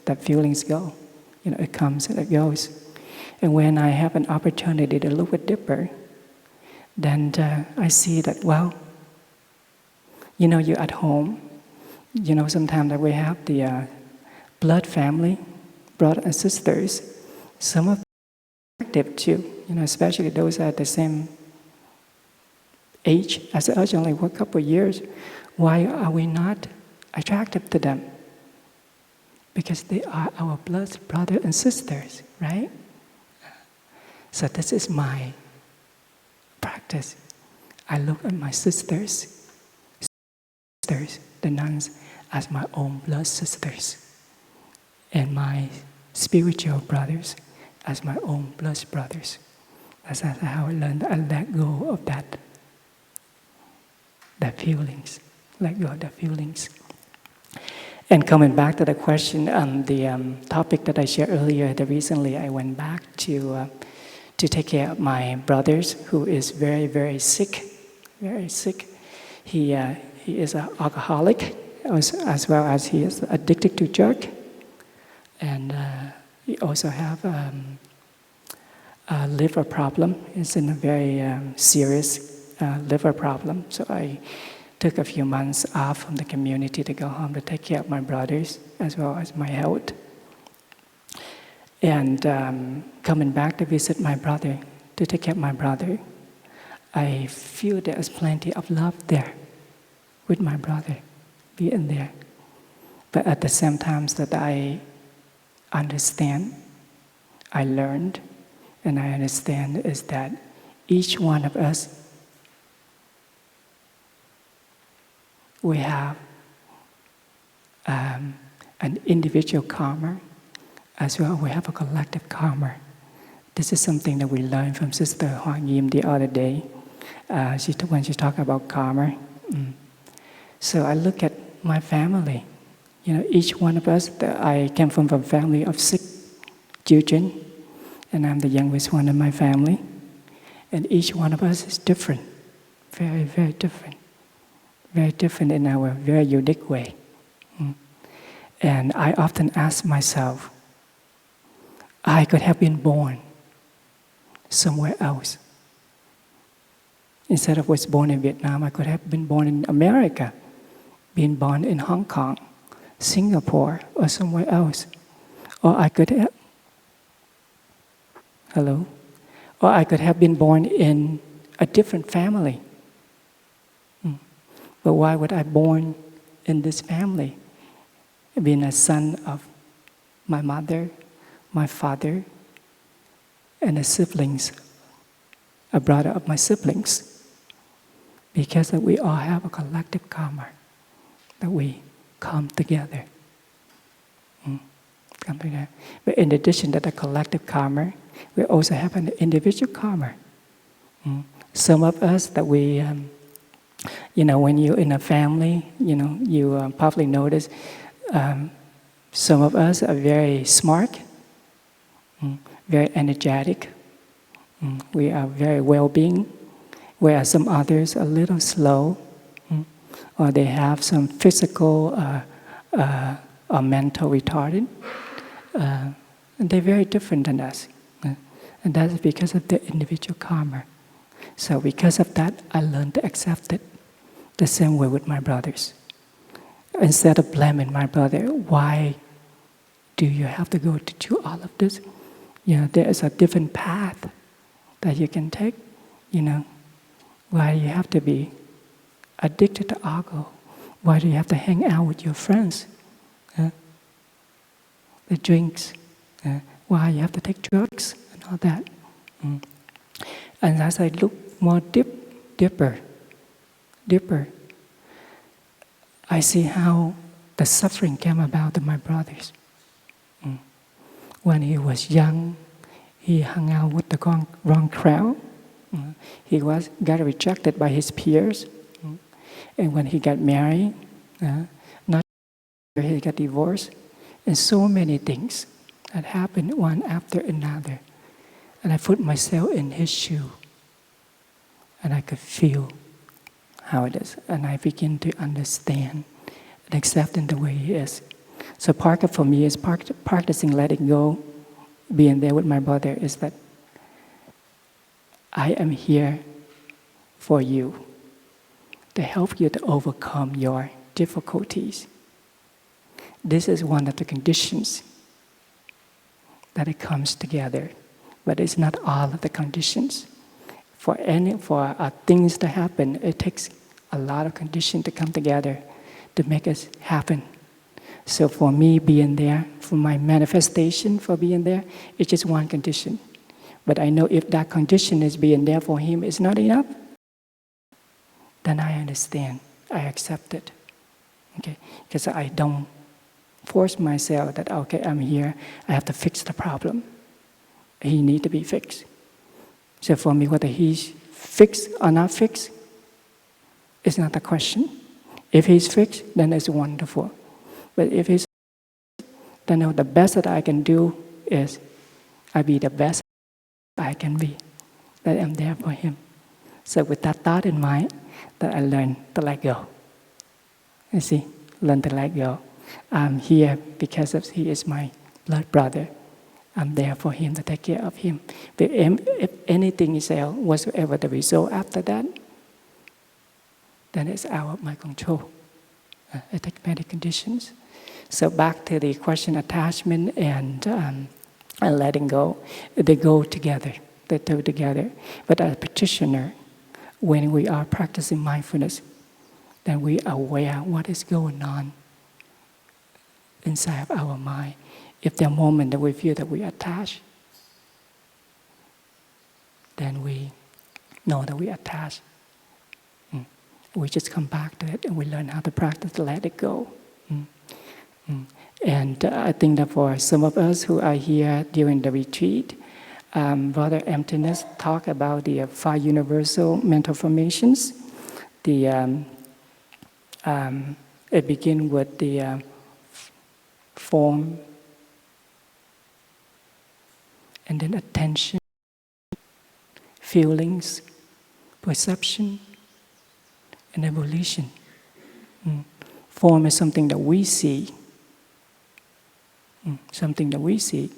the feelings go. It comes and it goes. And when I have an opportunity to look at deeper, then I see that, you're at home. Sometimes that we have the blood family, brothers and sisters. Some of them are active too, especially those at the same age as us, only for a couple of years. Why are we not attracted to them? Because they are our blood brothers and sisters, right? So this is my practice. I look at my sisters, the nuns, as my own blood sisters, and my spiritual brothers as my own blood brothers. That's how I learned. I let go of that feelings. Let go of the feelings. And coming back to the question, the topic that I shared earlier, that recently I went back to take care of my brothers, who is very, very sick, very sick. He is an alcoholic, as well as he is addicted to drug, and he also have a liver problem. It's in a very serious liver problem. So I took a few months off from the community to go home to take care of my brothers as well as my health. And coming back to visit my brother, to take care of my brother, I feel there's plenty of love there with my brother, being there. But at the same time that I understand, I learned, and I understand is that each one of us, we have an individual karma, as well we have a collective karma. This is something that we learned from Sister Hoàng Yim the other day, when she talked about karma. So I look at my family. Each one of us, I came from a family of 6 children, and I'm the youngest one in my family. And each one of us is different, very, very different. Very different in our very unique way. And I often ask myself, I could have been born somewhere else. Instead of was born in Vietnam, I could have been born in America, been born in Hong Kong, Singapore, or somewhere else. Or I could have, Or I could have been born in a different family. But why would I born in this family? Being a son of my mother, my father, and the siblings, a brother of my siblings. Because that we all have a collective karma, that we come together. Come together. But in addition to the collective karma, we also have an individual karma. Some of us that we when you're in a family, you probably notice some of us are very smart, very energetic. We are very well-being. whereas some others are a little slow, or they have some physical or mental retarded. And they're very different than us. And that's because of their individual karma. So because of that, I learned to accept it the same way with my brothers. Instead of blaming my brother, why do you have to go through all of this? There is a different path that you can take. Why do you have to be addicted to alcohol? Why do you have to hang out with your friends? The drinks. Why you have to take drugs and all that. And as I look more deeper, I see how the suffering came about to my brothers. When he was young, he hung out with the wrong crowd. He got rejected by his peers. And when he got married, he got divorced. And so many things that happened one after another. And I put myself in his shoe. And I could feel how it is. And I begin to understand and accept him the way he is. So part of for me is practicing letting go, being there with my brother, is that I am here for you, to help you to overcome your difficulties. This is one of the conditions that it comes together, but it's not all of the conditions. For things to happen, it takes a lot of conditions to come together to make it happen. So for me being there, for my manifestation for being there, it's just one condition. But I know if that condition is being there for him is not enough, then I understand, I accept it. Okay? Because I don't force myself that, okay, I'm here, I have to fix the problem. He needs to be fixed. So for me, whether he's fixed or not fixed, it's not a question. If he's fixed, then it's wonderful. But if he's then the best that I can do is I be the best I can be, that I'm there for him. So with that thought in mind, that I learned to let go. You see, learn to let go. I'm here because he is my blood brother. I'm there for him to take care of him. But if anything is else, whatsoever the result after that, then it's out of my control. It takes many conditions. So back to the question, attachment and letting go, they go together. They go together. But as a practitioner, when we are practicing mindfulness, then we are aware of what is going on inside of our mind. If there are moments that we feel that we are attached, then we know that we are attached. We just come back to it and we learn how to practice to let it go. And I think that for some of us who are here during the retreat, Brother Emptiness talked about the 5 universal mental formations. It begins with the form, and then attention, feelings, perception, and evolution. Form is something that we see. Something that we see.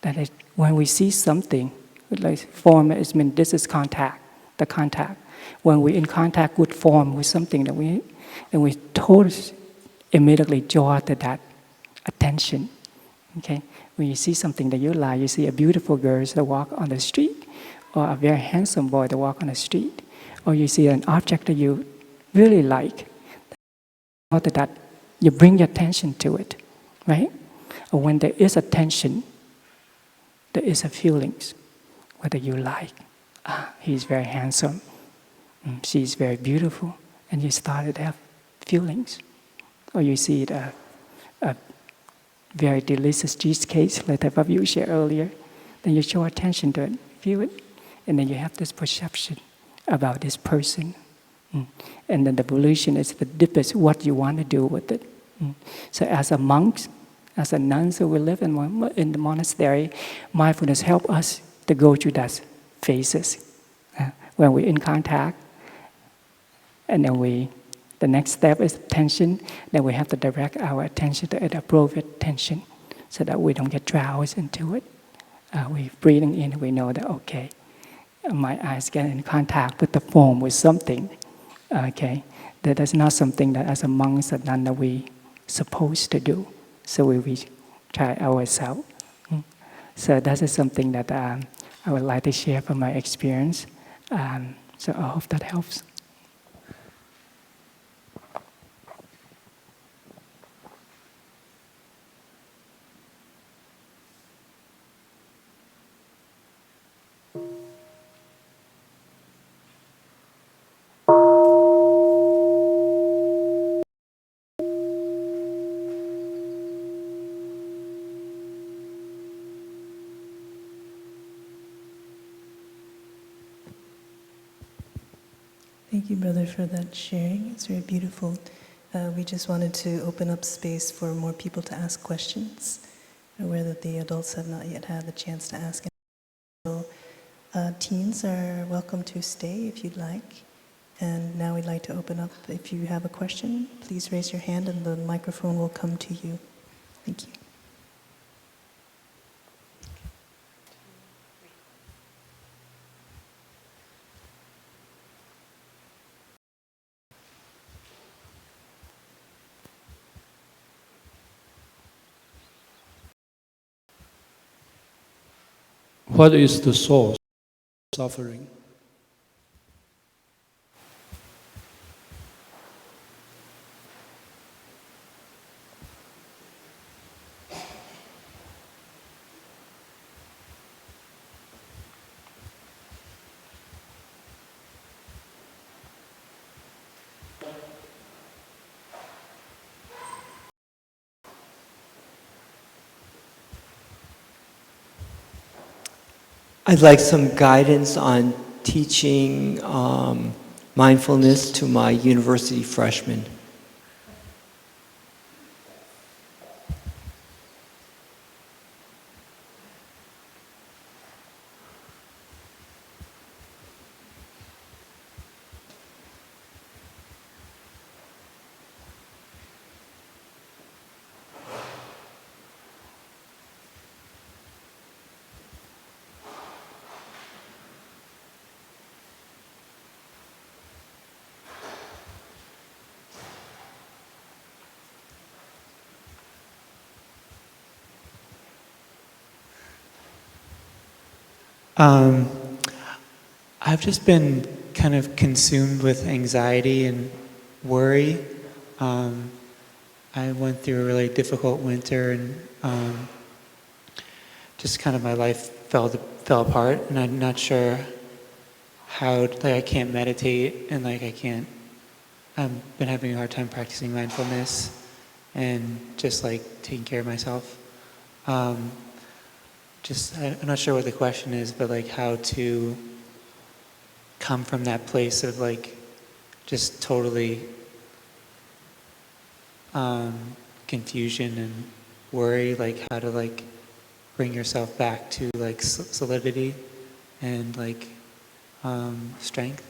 That is, when we see something, like form is mean this is contact, the contact. When we're in contact with form, with something that we totally immediately draw to that attention. Okay? When you see something that you like, you see a beautiful girl that walk on the street, or a very handsome boy that walk on the street, or you see an object that you really like, after that, you bring your attention to it, right? Or when there is attention, there is a feelings, whether you like, he's very handsome, she's very beautiful, and you started to have feelings. Or you see a very delicious cheesecake, like the you shared earlier, then you show attention to it, feel it, and then you have this perception about this person. And then the evolution is the deepest, what you want to do with it. So as a monk, as a nun, so we live in the monastery, mindfulness helps us to go through that phases. When we're in contact, and then the next step is tension, then we have to direct our attention to the appropriate tension so that we don't get drowsed into it. We're breathing in, we know that, okay, my eyes get in contact with the foam, with something, okay? That is not something that as a monk or nun that we supposed to do. So we try ourselves. So that is something that I would like to share from my experience. So I hope that helps. Thank you, brother, for that sharing. It's very beautiful. We just wanted to open up space for more people to ask questions. I'm aware that the adults have not yet had the chance to ask. So, teens are welcome to stay if you'd like. And now we'd like to open up. If you have a question, please raise your hand and the microphone will come to you. Thank you. What is the source of suffering? I'd like some guidance on teaching mindfulness to my university freshmen. I've just been kind of consumed with anxiety and worry. I went through a really difficult winter and just kind of my life fell apart, and I'm not sure how, like I can't meditate and like I've been having a hard time practicing mindfulness and just like taking care of myself. I'm not sure what the question is, but like how to come from that place of like just totally confusion and worry, like how to like bring yourself back to like solidity and like strength.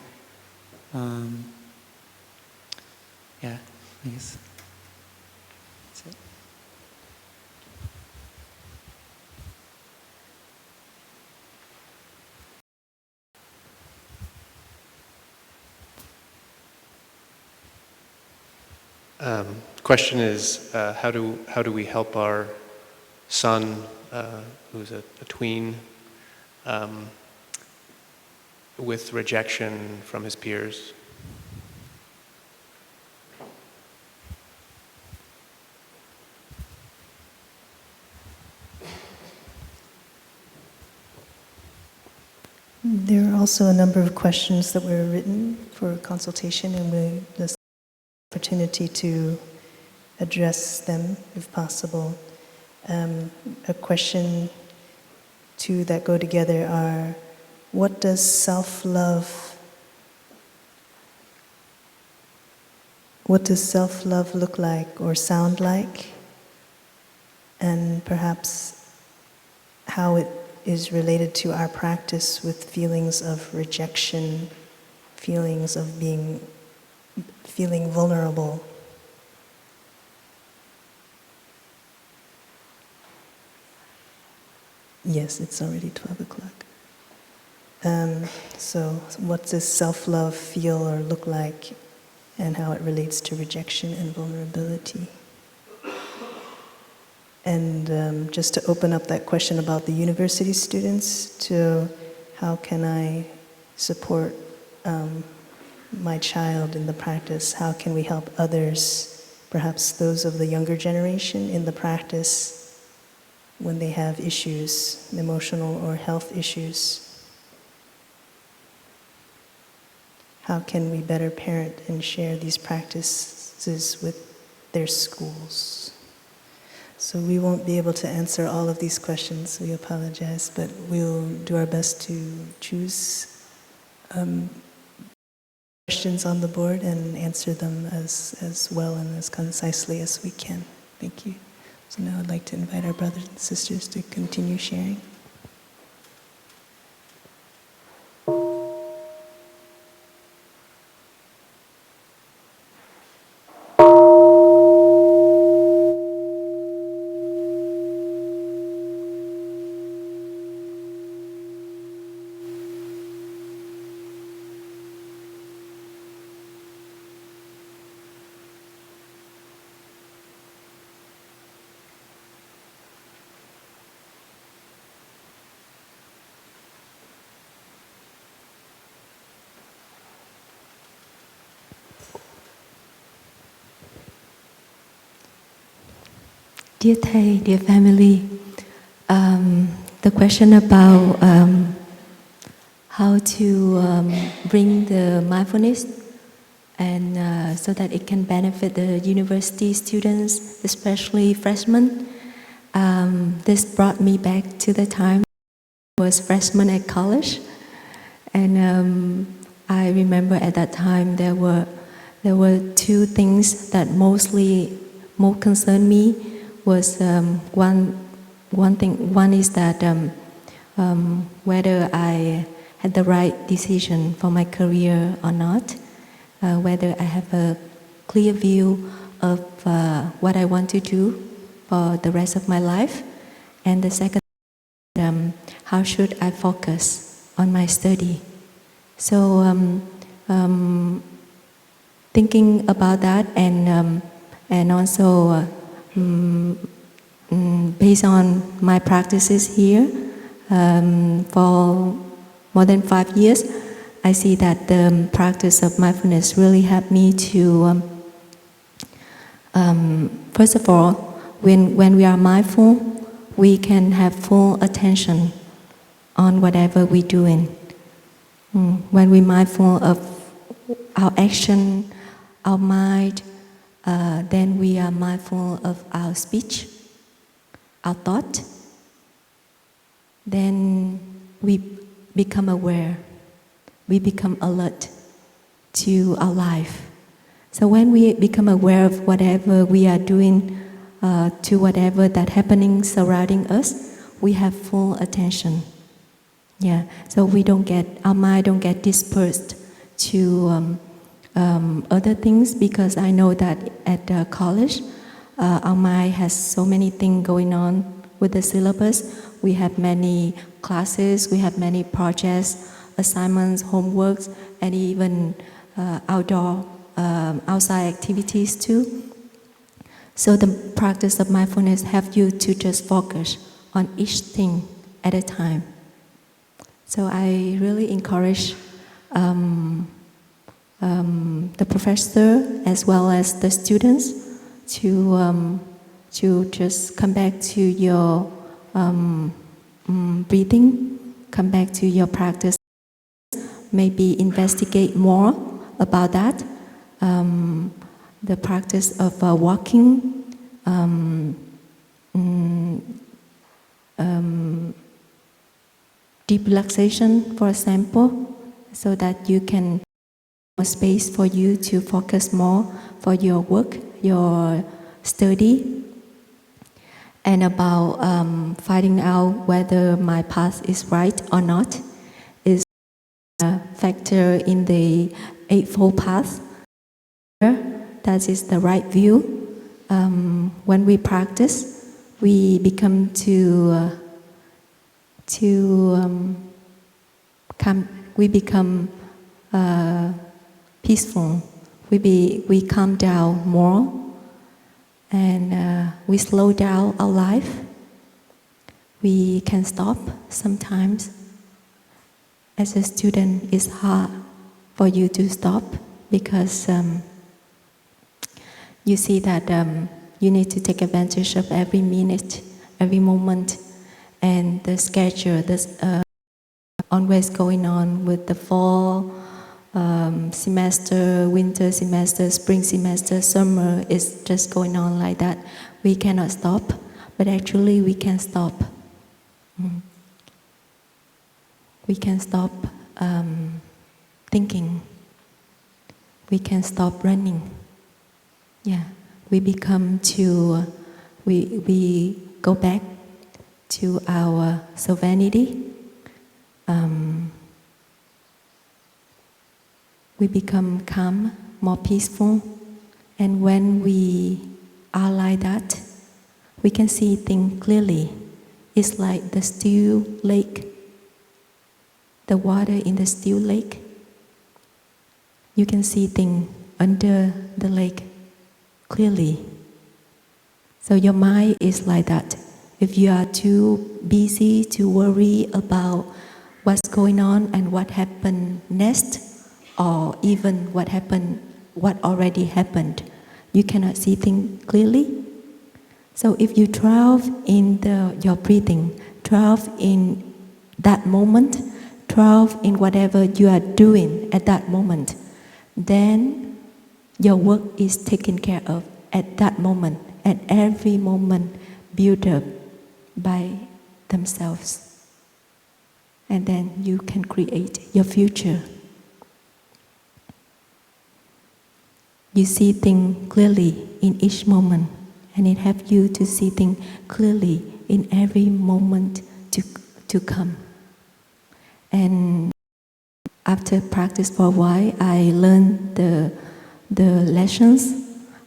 Yeah, I guess that's it. Question is, how do we help our son, who's a tween, with rejection from his peers? There are also a number of questions that were written for consultation, and we this opportunity to address them if possible. A question, two that go together are, what does self-love look like or sound like? And perhaps how it is related to our practice with feelings of rejection, feelings of feeling vulnerable. Yes, it's already 12 o'clock. So what does self-love feel or look like, and how it relates to rejection and vulnerability? And just to open up that question about the university students, to how can I support my child in the practice? How can we help others, perhaps those of the younger generation, in the practice when they have issues, emotional or health issues? How can we better parent and share these practices with their schools? So we won't be able to answer all of these questions, we apologize, but we'll do our best to choose questions on the board and answer them as well and as concisely as we can. Thank you. So now I'd like to invite our brothers and sisters to continue sharing. Dear Thầy, dear family, the question about how to bring the mindfulness and so that it can benefit the university students, especially freshmen. This brought me back to the time I was freshman at college, and I remember at that time there were two things that more concerned me. Was one is that whether I had the right decision for my career or not, whether I have a clear view of what I want to do for the rest of my life, and the second, how should I focus on my study. So thinking about that, and also based on my practices here for more than 5 years, I see that the practice of mindfulness really helped me to, first of all, when we are mindful, we can have full attention on whatever we're doing. When we're mindful of our action, our mind, then we are mindful of our speech, our thought. Then we become aware, we become alert to our life. So when we become aware of whatever we are doing, to whatever that's happening surrounding us, we have full attention. Yeah. So our mind don't get dispersed to other things, because I know that at college, our mind has so many things going on with the syllabus. We have many classes, we have many projects, assignments, homeworks, and even outside activities too. So the practice of mindfulness helps you to just focus on each thing at a time. So I really encourage the professor as well as the students to just come back to your breathing, come back to your practice, maybe investigate more about that. The practice of walking, deep relaxation, for example, so that you can have space for you to focus more for your work, your study. and about finding out whether my path is right or not is a factor in the Eightfold Path. That is the right view. When we practice, we become we become peaceful. We calm down more, and we slow down our life. We can stop sometimes. As a student, it's hard for you to stop because you see that you need to take advantage of every minute, every moment, and the schedule that's always going on with the fall semester, winter semester, spring semester, summer. It's just going on like that. We cannot stop, but actually we can stop. We can stop thinking. We can stop running. Yeah, we go back to our serenity. We become calm, more peaceful, and when we are like that, we can see things clearly. It's like the still lake, the water in the still lake. You can see things under the lake clearly. So your mind is like that. If you are too busy to worry about what's going on and what happened next, or even what already happened, you cannot see things clearly. So if you thrive in your breathing, thrive in that moment, thrive in whatever you are doing at that moment, then your work is taken care of at that moment, at every moment built up by themselves. And then you can create your future. You see things clearly in each moment, and it helps you to see things clearly in every moment to come. And after practice for a while, I learned the lessons.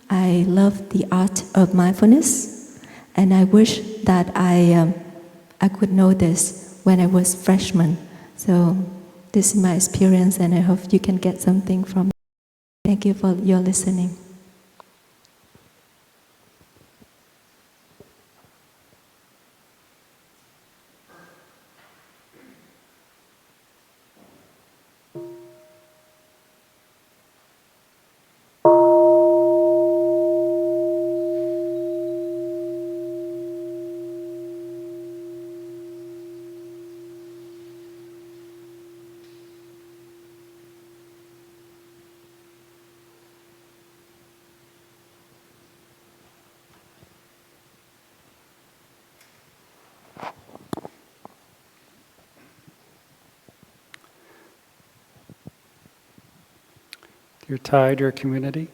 I love the art of mindfulness, and I wish that I could know this when I was freshman. So this is my experience, and I hope you can get something from it. Thank you for your listening. Dear Thai, dear community,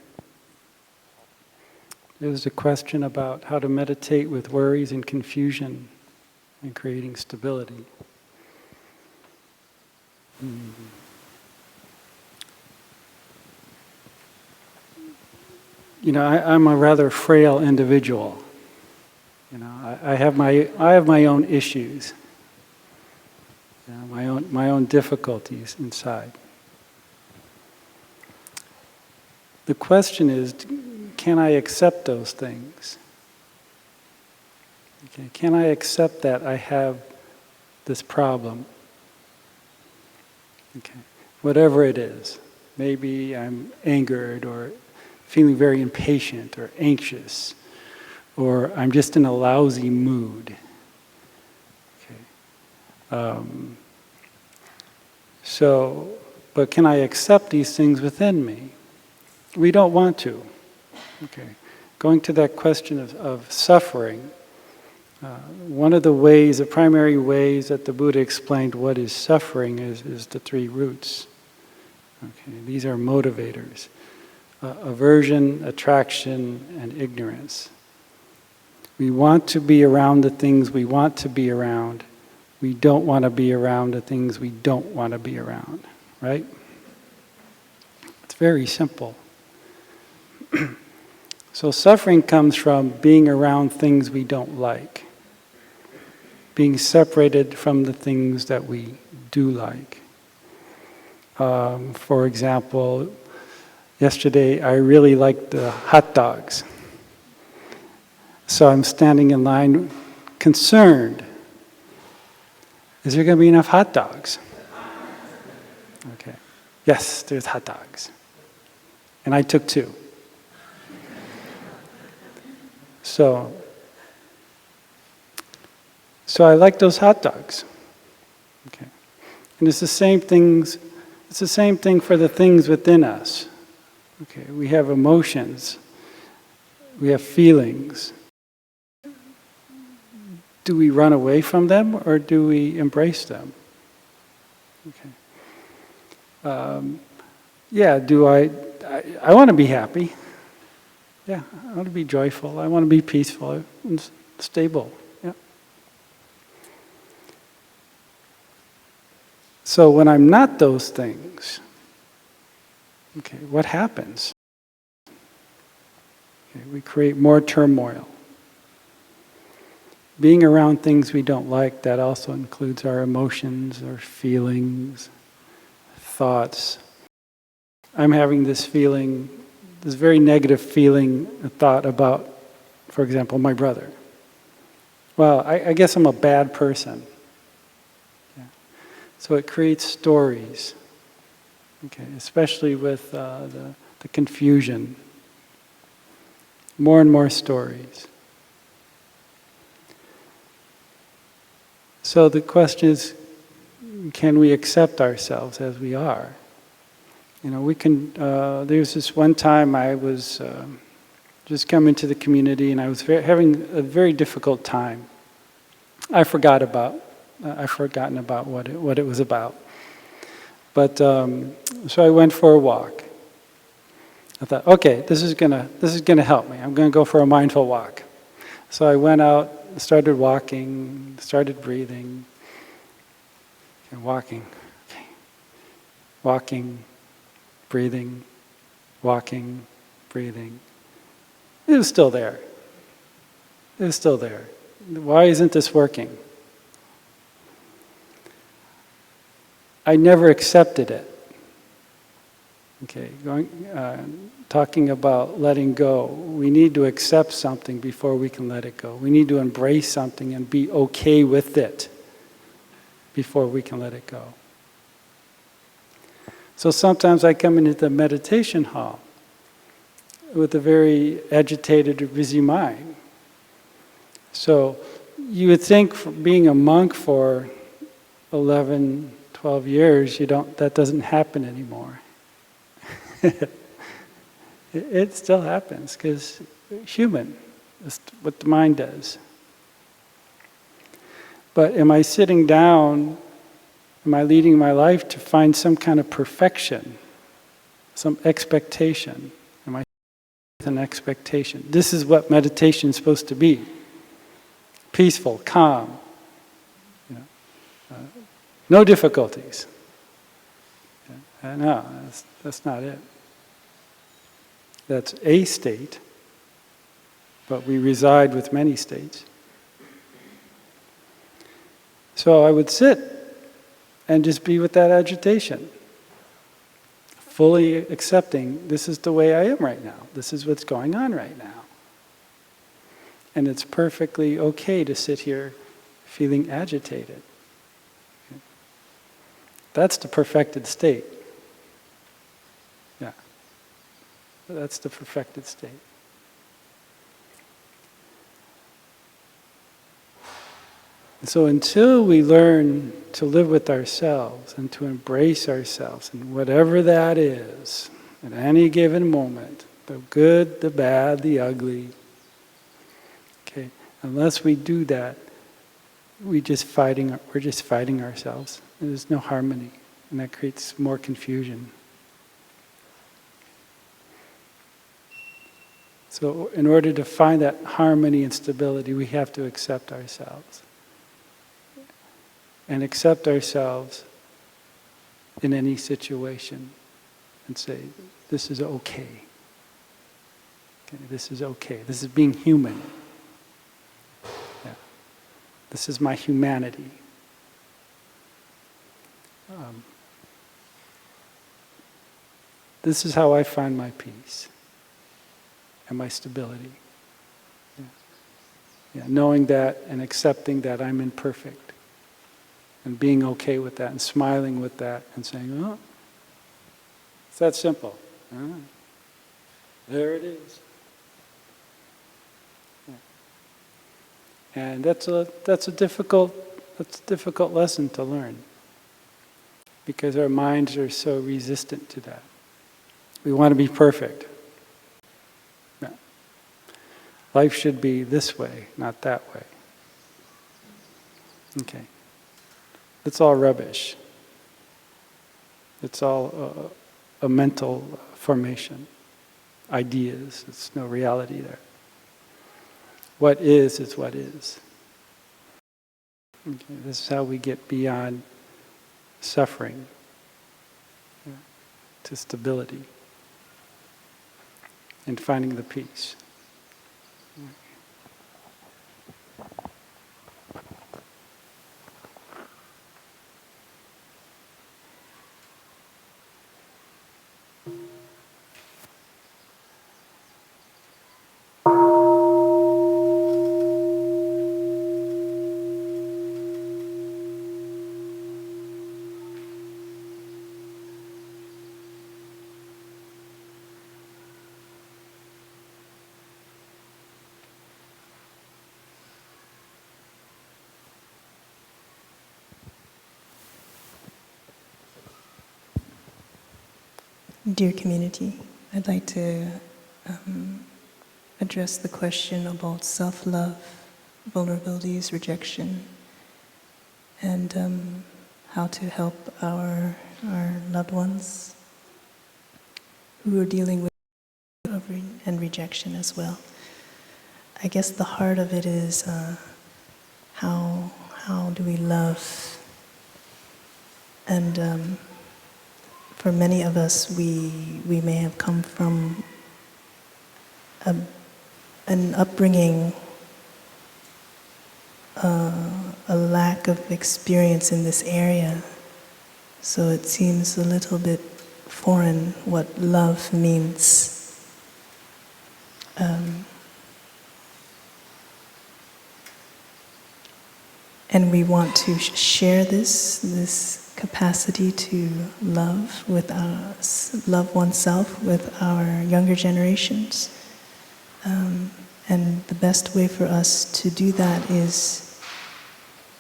there's a question about how to meditate with worries and confusion and creating stability. You know, I'm a rather frail individual. You know, I have my own issues, you know, my own difficulties inside. The question is, can I accept those things? Okay, can I accept that I have this problem? Okay, whatever it is. Maybe I'm angered or feeling very impatient or anxious, or I'm just in a lousy mood. Okay. But can I accept these things within me? We don't want to. Okay. Going to that question of suffering, one of the ways, the primary ways that the Buddha explained what is suffering is the three roots. Okay. These are motivators. Aversion, attraction, and ignorance. We want to be around the things we want to be around. We don't want to be around the things we don't want to be around, right? It's very simple. So suffering comes from being around things we don't like, being separated from the things that we do like. For example, yesterday I really liked the hot dogs. So I'm standing in line concerned. Is there going to be enough hot dogs? Okay. Yes, there's hot dogs. And I took 2. So I like those hot dogs. Okay. And it's the same things, it's the same thing for the things within us. Okay, we have emotions. We have feelings. Do we run away from them or do we embrace them? Okay. Yeah, I want to be happy. Yeah, I want to be joyful. I want to be peaceful and stable. Yeah. So when I'm not those things, okay, what happens? Okay, we create more turmoil. Being around things we don't like, that also includes our emotions, our feelings, thoughts. I'm having this feeling, this very negative feeling, a thought about, for example, my brother. Well, I guess I'm a bad person. Yeah. So it creates stories, okay, especially with the confusion. More and more stories. So the question is, can we accept ourselves as we are? You know, we can, there's this one time I was just coming to the community and I was having a very difficult time. I've forgotten about what it was about. But, so I went for a walk. I thought, okay, this is gonna help me. I'm gonna go for a mindful walk. So I went out, started walking, started breathing, and walking, okay. Walking, breathing, walking, breathing. It was still there. It was still there. Why isn't this working? I never accepted it. Okay, talking about letting go, we need to accept something before we can let it go. We need to embrace something and be okay with it before we can let it go. So sometimes I come into the meditation hall with a very agitated or busy mind. So you would think being a monk for 11, 12 years, that doesn't happen anymore. It still happens because human. That's what the mind does. But am I sitting down, am I leading my life to find some kind of perfection, some expectation? Am I with an expectation? This is what meditation is supposed to be. Peaceful, calm, no difficulties. No, that's not it. That's a state, but we reside with many states. So I would sit and just be with that agitation, fully accepting this is the way I am right now. This is what's going on right now. And it's perfectly okay to sit here feeling agitated. That's the perfected state. Yeah. That's the perfected state. And so until we learn to live with ourselves and to embrace ourselves, and whatever that is, at any given moment, the good, the bad, the ugly, okay, unless we do that, we're just fighting ourselves. There's no harmony, and that creates more confusion. So in order to find that harmony and stability, we have to accept ourselves. And accept ourselves in any situation and say, this is okay. Okay, this is okay. This is being human. Yeah. This is my humanity. This is how I find my peace and my stability. Yeah. Yeah, knowing that and accepting that I'm imperfect and being okay with that and smiling with that and saying, oh, it's that simple. There it is. Yeah. And that's a difficult lesson to learn because our minds are so resistant to that. We want to be perfect. No. Life should be this way, not that way. Okay. It's all rubbish. It's all a mental formation. Ideas. It's no reality there. What is what is. Okay. This is how we get beyond suffering to stability and finding the peace. Dear community, I'd like to address the question about self-love, vulnerabilities, rejection, and how to help our loved ones who are dealing with and rejection as well. I guess the heart of it is how do we love? And for many of us, we may have come from an upbringing, a lack of experience in this area. So it seems a little bit foreign what love means. And we want to share this capacity to love love oneself with our younger generations. And the best way for us to do that is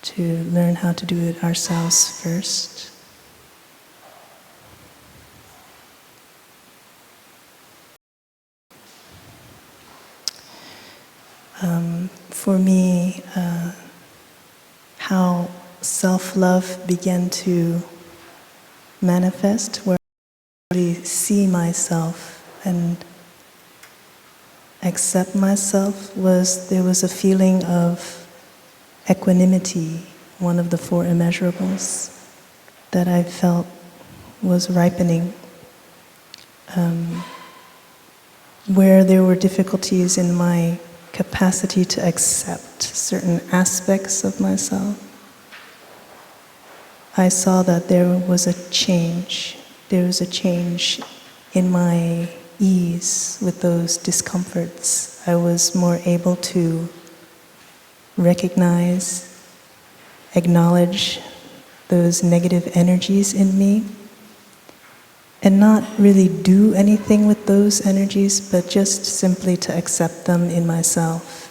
to learn how to do it ourselves first. For me, how self-love began to manifest, where I really see myself and accept myself, there was a feeling of equanimity, one of the four immeasurables, that I felt was ripening. Where there were difficulties in my capacity to accept certain aspects of myself, I saw that there was a change. There was a change in my ease with those discomforts. I was more able to recognize, acknowledge those negative energies in me, and not really do anything with those energies, but just simply to accept them in myself.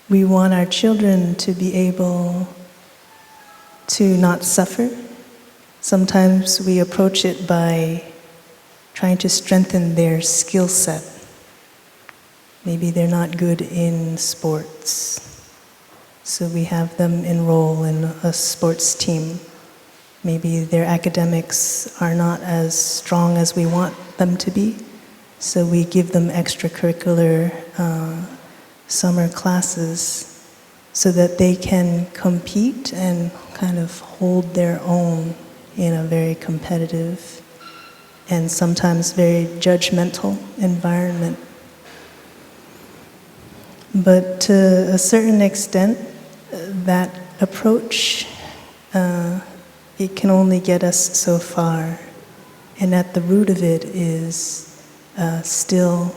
We want our children to be able to not suffer. Sometimes we approach it by trying to strengthen their skill set. Maybe they're not good in sports, so we have them enroll in a sports team. Maybe their academics are not as strong as we want them to be, so we give them extracurricular summer classes so that they can compete and kind of hold their own in a very competitive and sometimes very judgmental environment. But to a certain extent, that approach, it can only get us so far. And at the root of it is still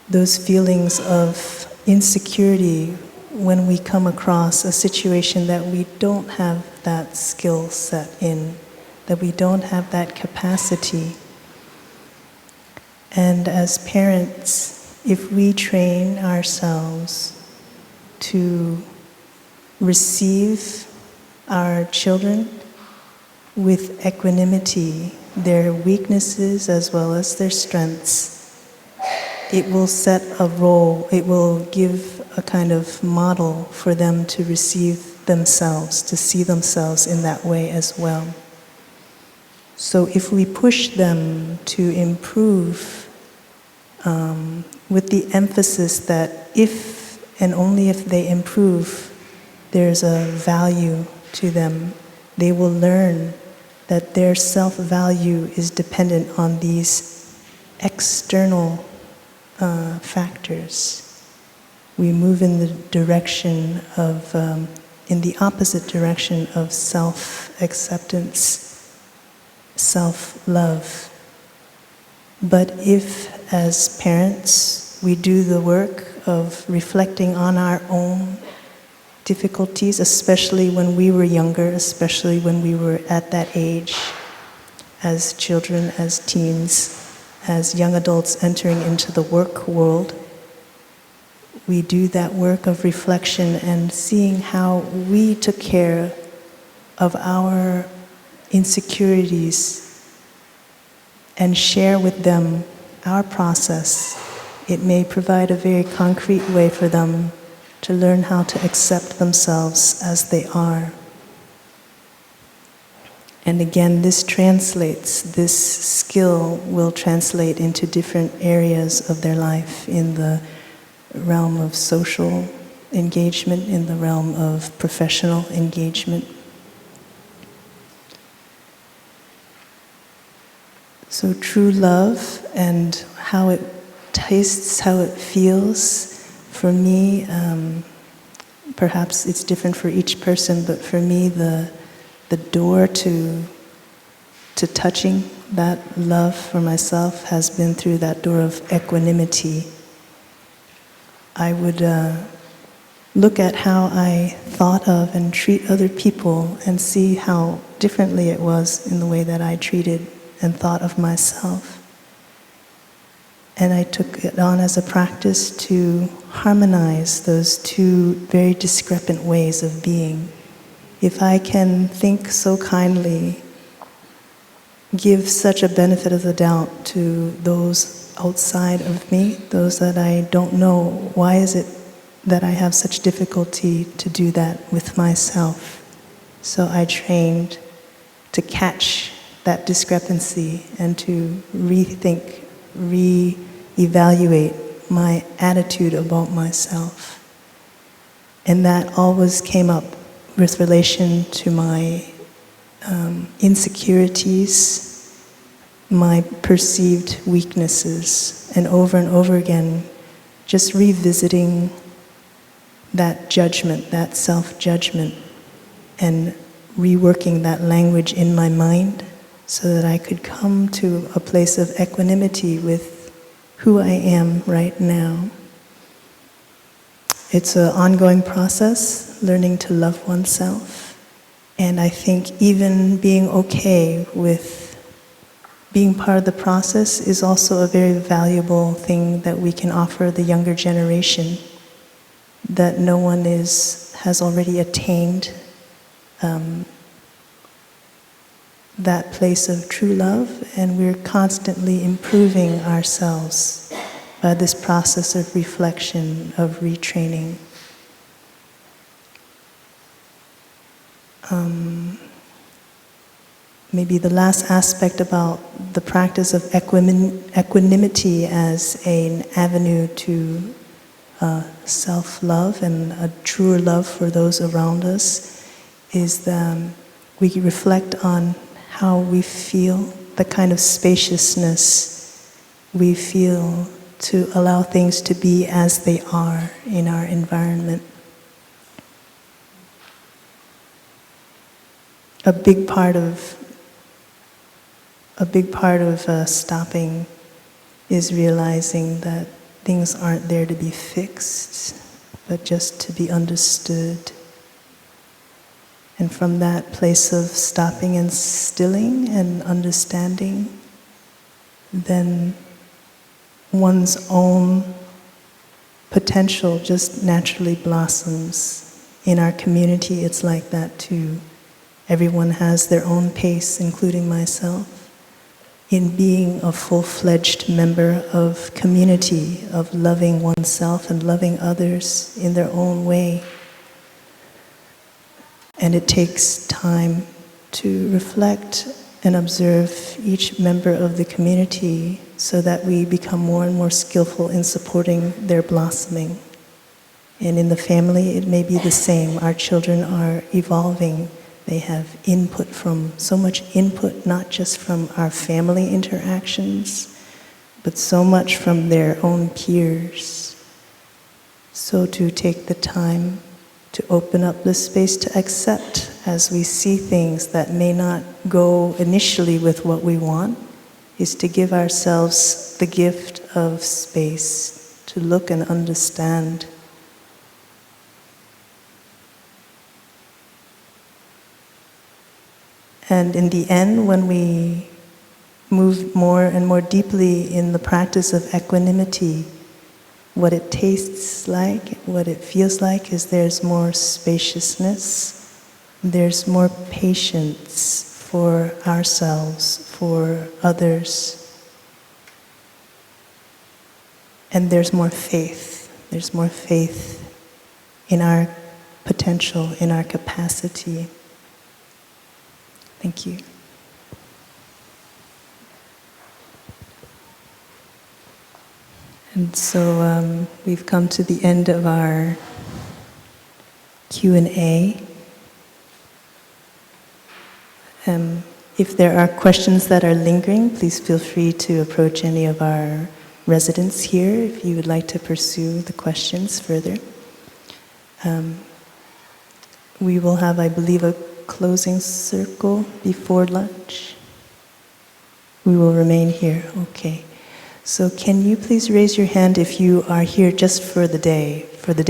those feelings of insecurity when we come across a situation that we don't have that skill set in, that we don't have that capacity. And as parents, if we train ourselves to receive our children with equanimity, their weaknesses as well as their strengths, it will set a role, it will give a kind of model for them to receive themselves, to see themselves in that way as well. So if we push them to improve with the emphasis that if and only if they improve, there's a value to them, they will learn that their self-value is dependent on these external factors. We move in the direction of, in the opposite direction of self-acceptance, self-love. But if, as parents, we do the work of reflecting on our own difficulties, especially when we were younger, especially when we were at that age, as children, as teens, as young adults entering into the work world, we do that work of reflection and seeing how we took care of our insecurities and share with them our process. It may provide a very concrete way for them to learn how to accept themselves as they are. And again, this skill will translate into different areas of their life, in the realm of social engagement, in the realm of professional engagement. So true love and how it tastes, how it feels, for me, perhaps it's different for each person, but for me, the door to touching that love for myself has been through that door of equanimity. I would look at how I thought of and treat other people and see how differently it was in the way that I treated and thought of myself. And I took it on as a practice to harmonize those two very discrepant ways of being. If I can think so kindly, give such a benefit of the doubt to those outside of me, those that I don't know, why is it that I have such difficulty to do that with myself? So I trained to catch that discrepancy and to rethink, re-evaluate my attitude about myself. And that always came up with relation to my insecurities, my perceived weaknesses, and over again, just revisiting that judgment, that self-judgment, and reworking that language in my mind so that I could come to a place of equanimity with who I am right now. It's an ongoing process, learning to love oneself. And I think even being okay with being part of the process is also a very valuable thing that we can offer the younger generation, that no one has already attained that place of true love, and we're constantly improving ourselves by this process of reflection, of retraining. maybe the last aspect about the practice of equanimity as an avenue to self-love and a truer love for those around us is that we reflect on how we feel, the kind of spaciousness we feel to allow things to be as they are in our environment. A big part of stopping is realizing that things aren't there to be fixed, but just to be understood. And from that place of stopping and stilling and understanding, then one's own potential just naturally blossoms. In our community, it's like that too. Everyone has their own pace, including myself, in being a full-fledged member of community, of loving oneself and loving others in their own way. And it takes time to reflect and observe each member of the community so that we become more and more skillful in supporting their blossoming. And in the family, it may be the same. Our children are evolving. They have input so much input, not just from our family interactions, but so much from their own peers. So to take the time to open up the space to accept as we see things that may not go initially with what we want, is to give ourselves the gift of space to look and understand. And in the end, when we move more and more deeply in the practice of equanimity, what it tastes like, what it feels like is there's more spaciousness, there's more patience for ourselves, for others, and there's more faith. There's more faith in our potential, in our capacity. Thank you. And so we've come to the end of our Q&A. If there are questions that are lingering, please feel free to approach any of our residents here if you would like to pursue the questions further. We will have, I believe, a closing circle before lunch. We will remain here. Okay. So can you please raise your hand if you are here just for the day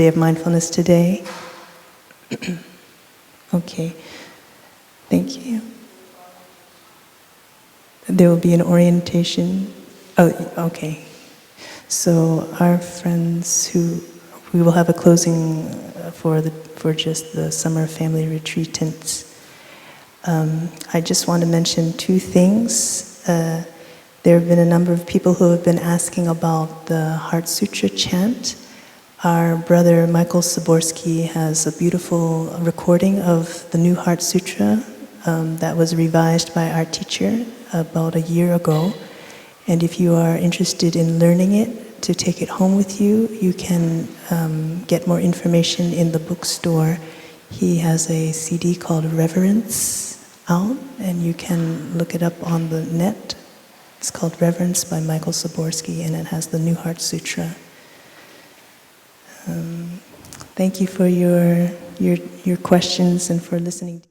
of mindfulness today? Okay. Thank you. There will be an orientation. Oh, okay. So our friends we will have a closing for just the summer family retreatants. I just want to mention two things. There have been a number of people who have been asking about the Heart Sutra chant. Our brother Michael Saborsky has a beautiful recording of the new Heart Sutra that was revised by our teacher about a year ago. And if you are interested in learning it, to take it home with you, you can get more information in the bookstore. He has a CD called Reverence out, and you can look it up on the net. It's called Reverence by Michael Saborsky, and it has the New Heart Sutra. Thank you for your questions and for listening.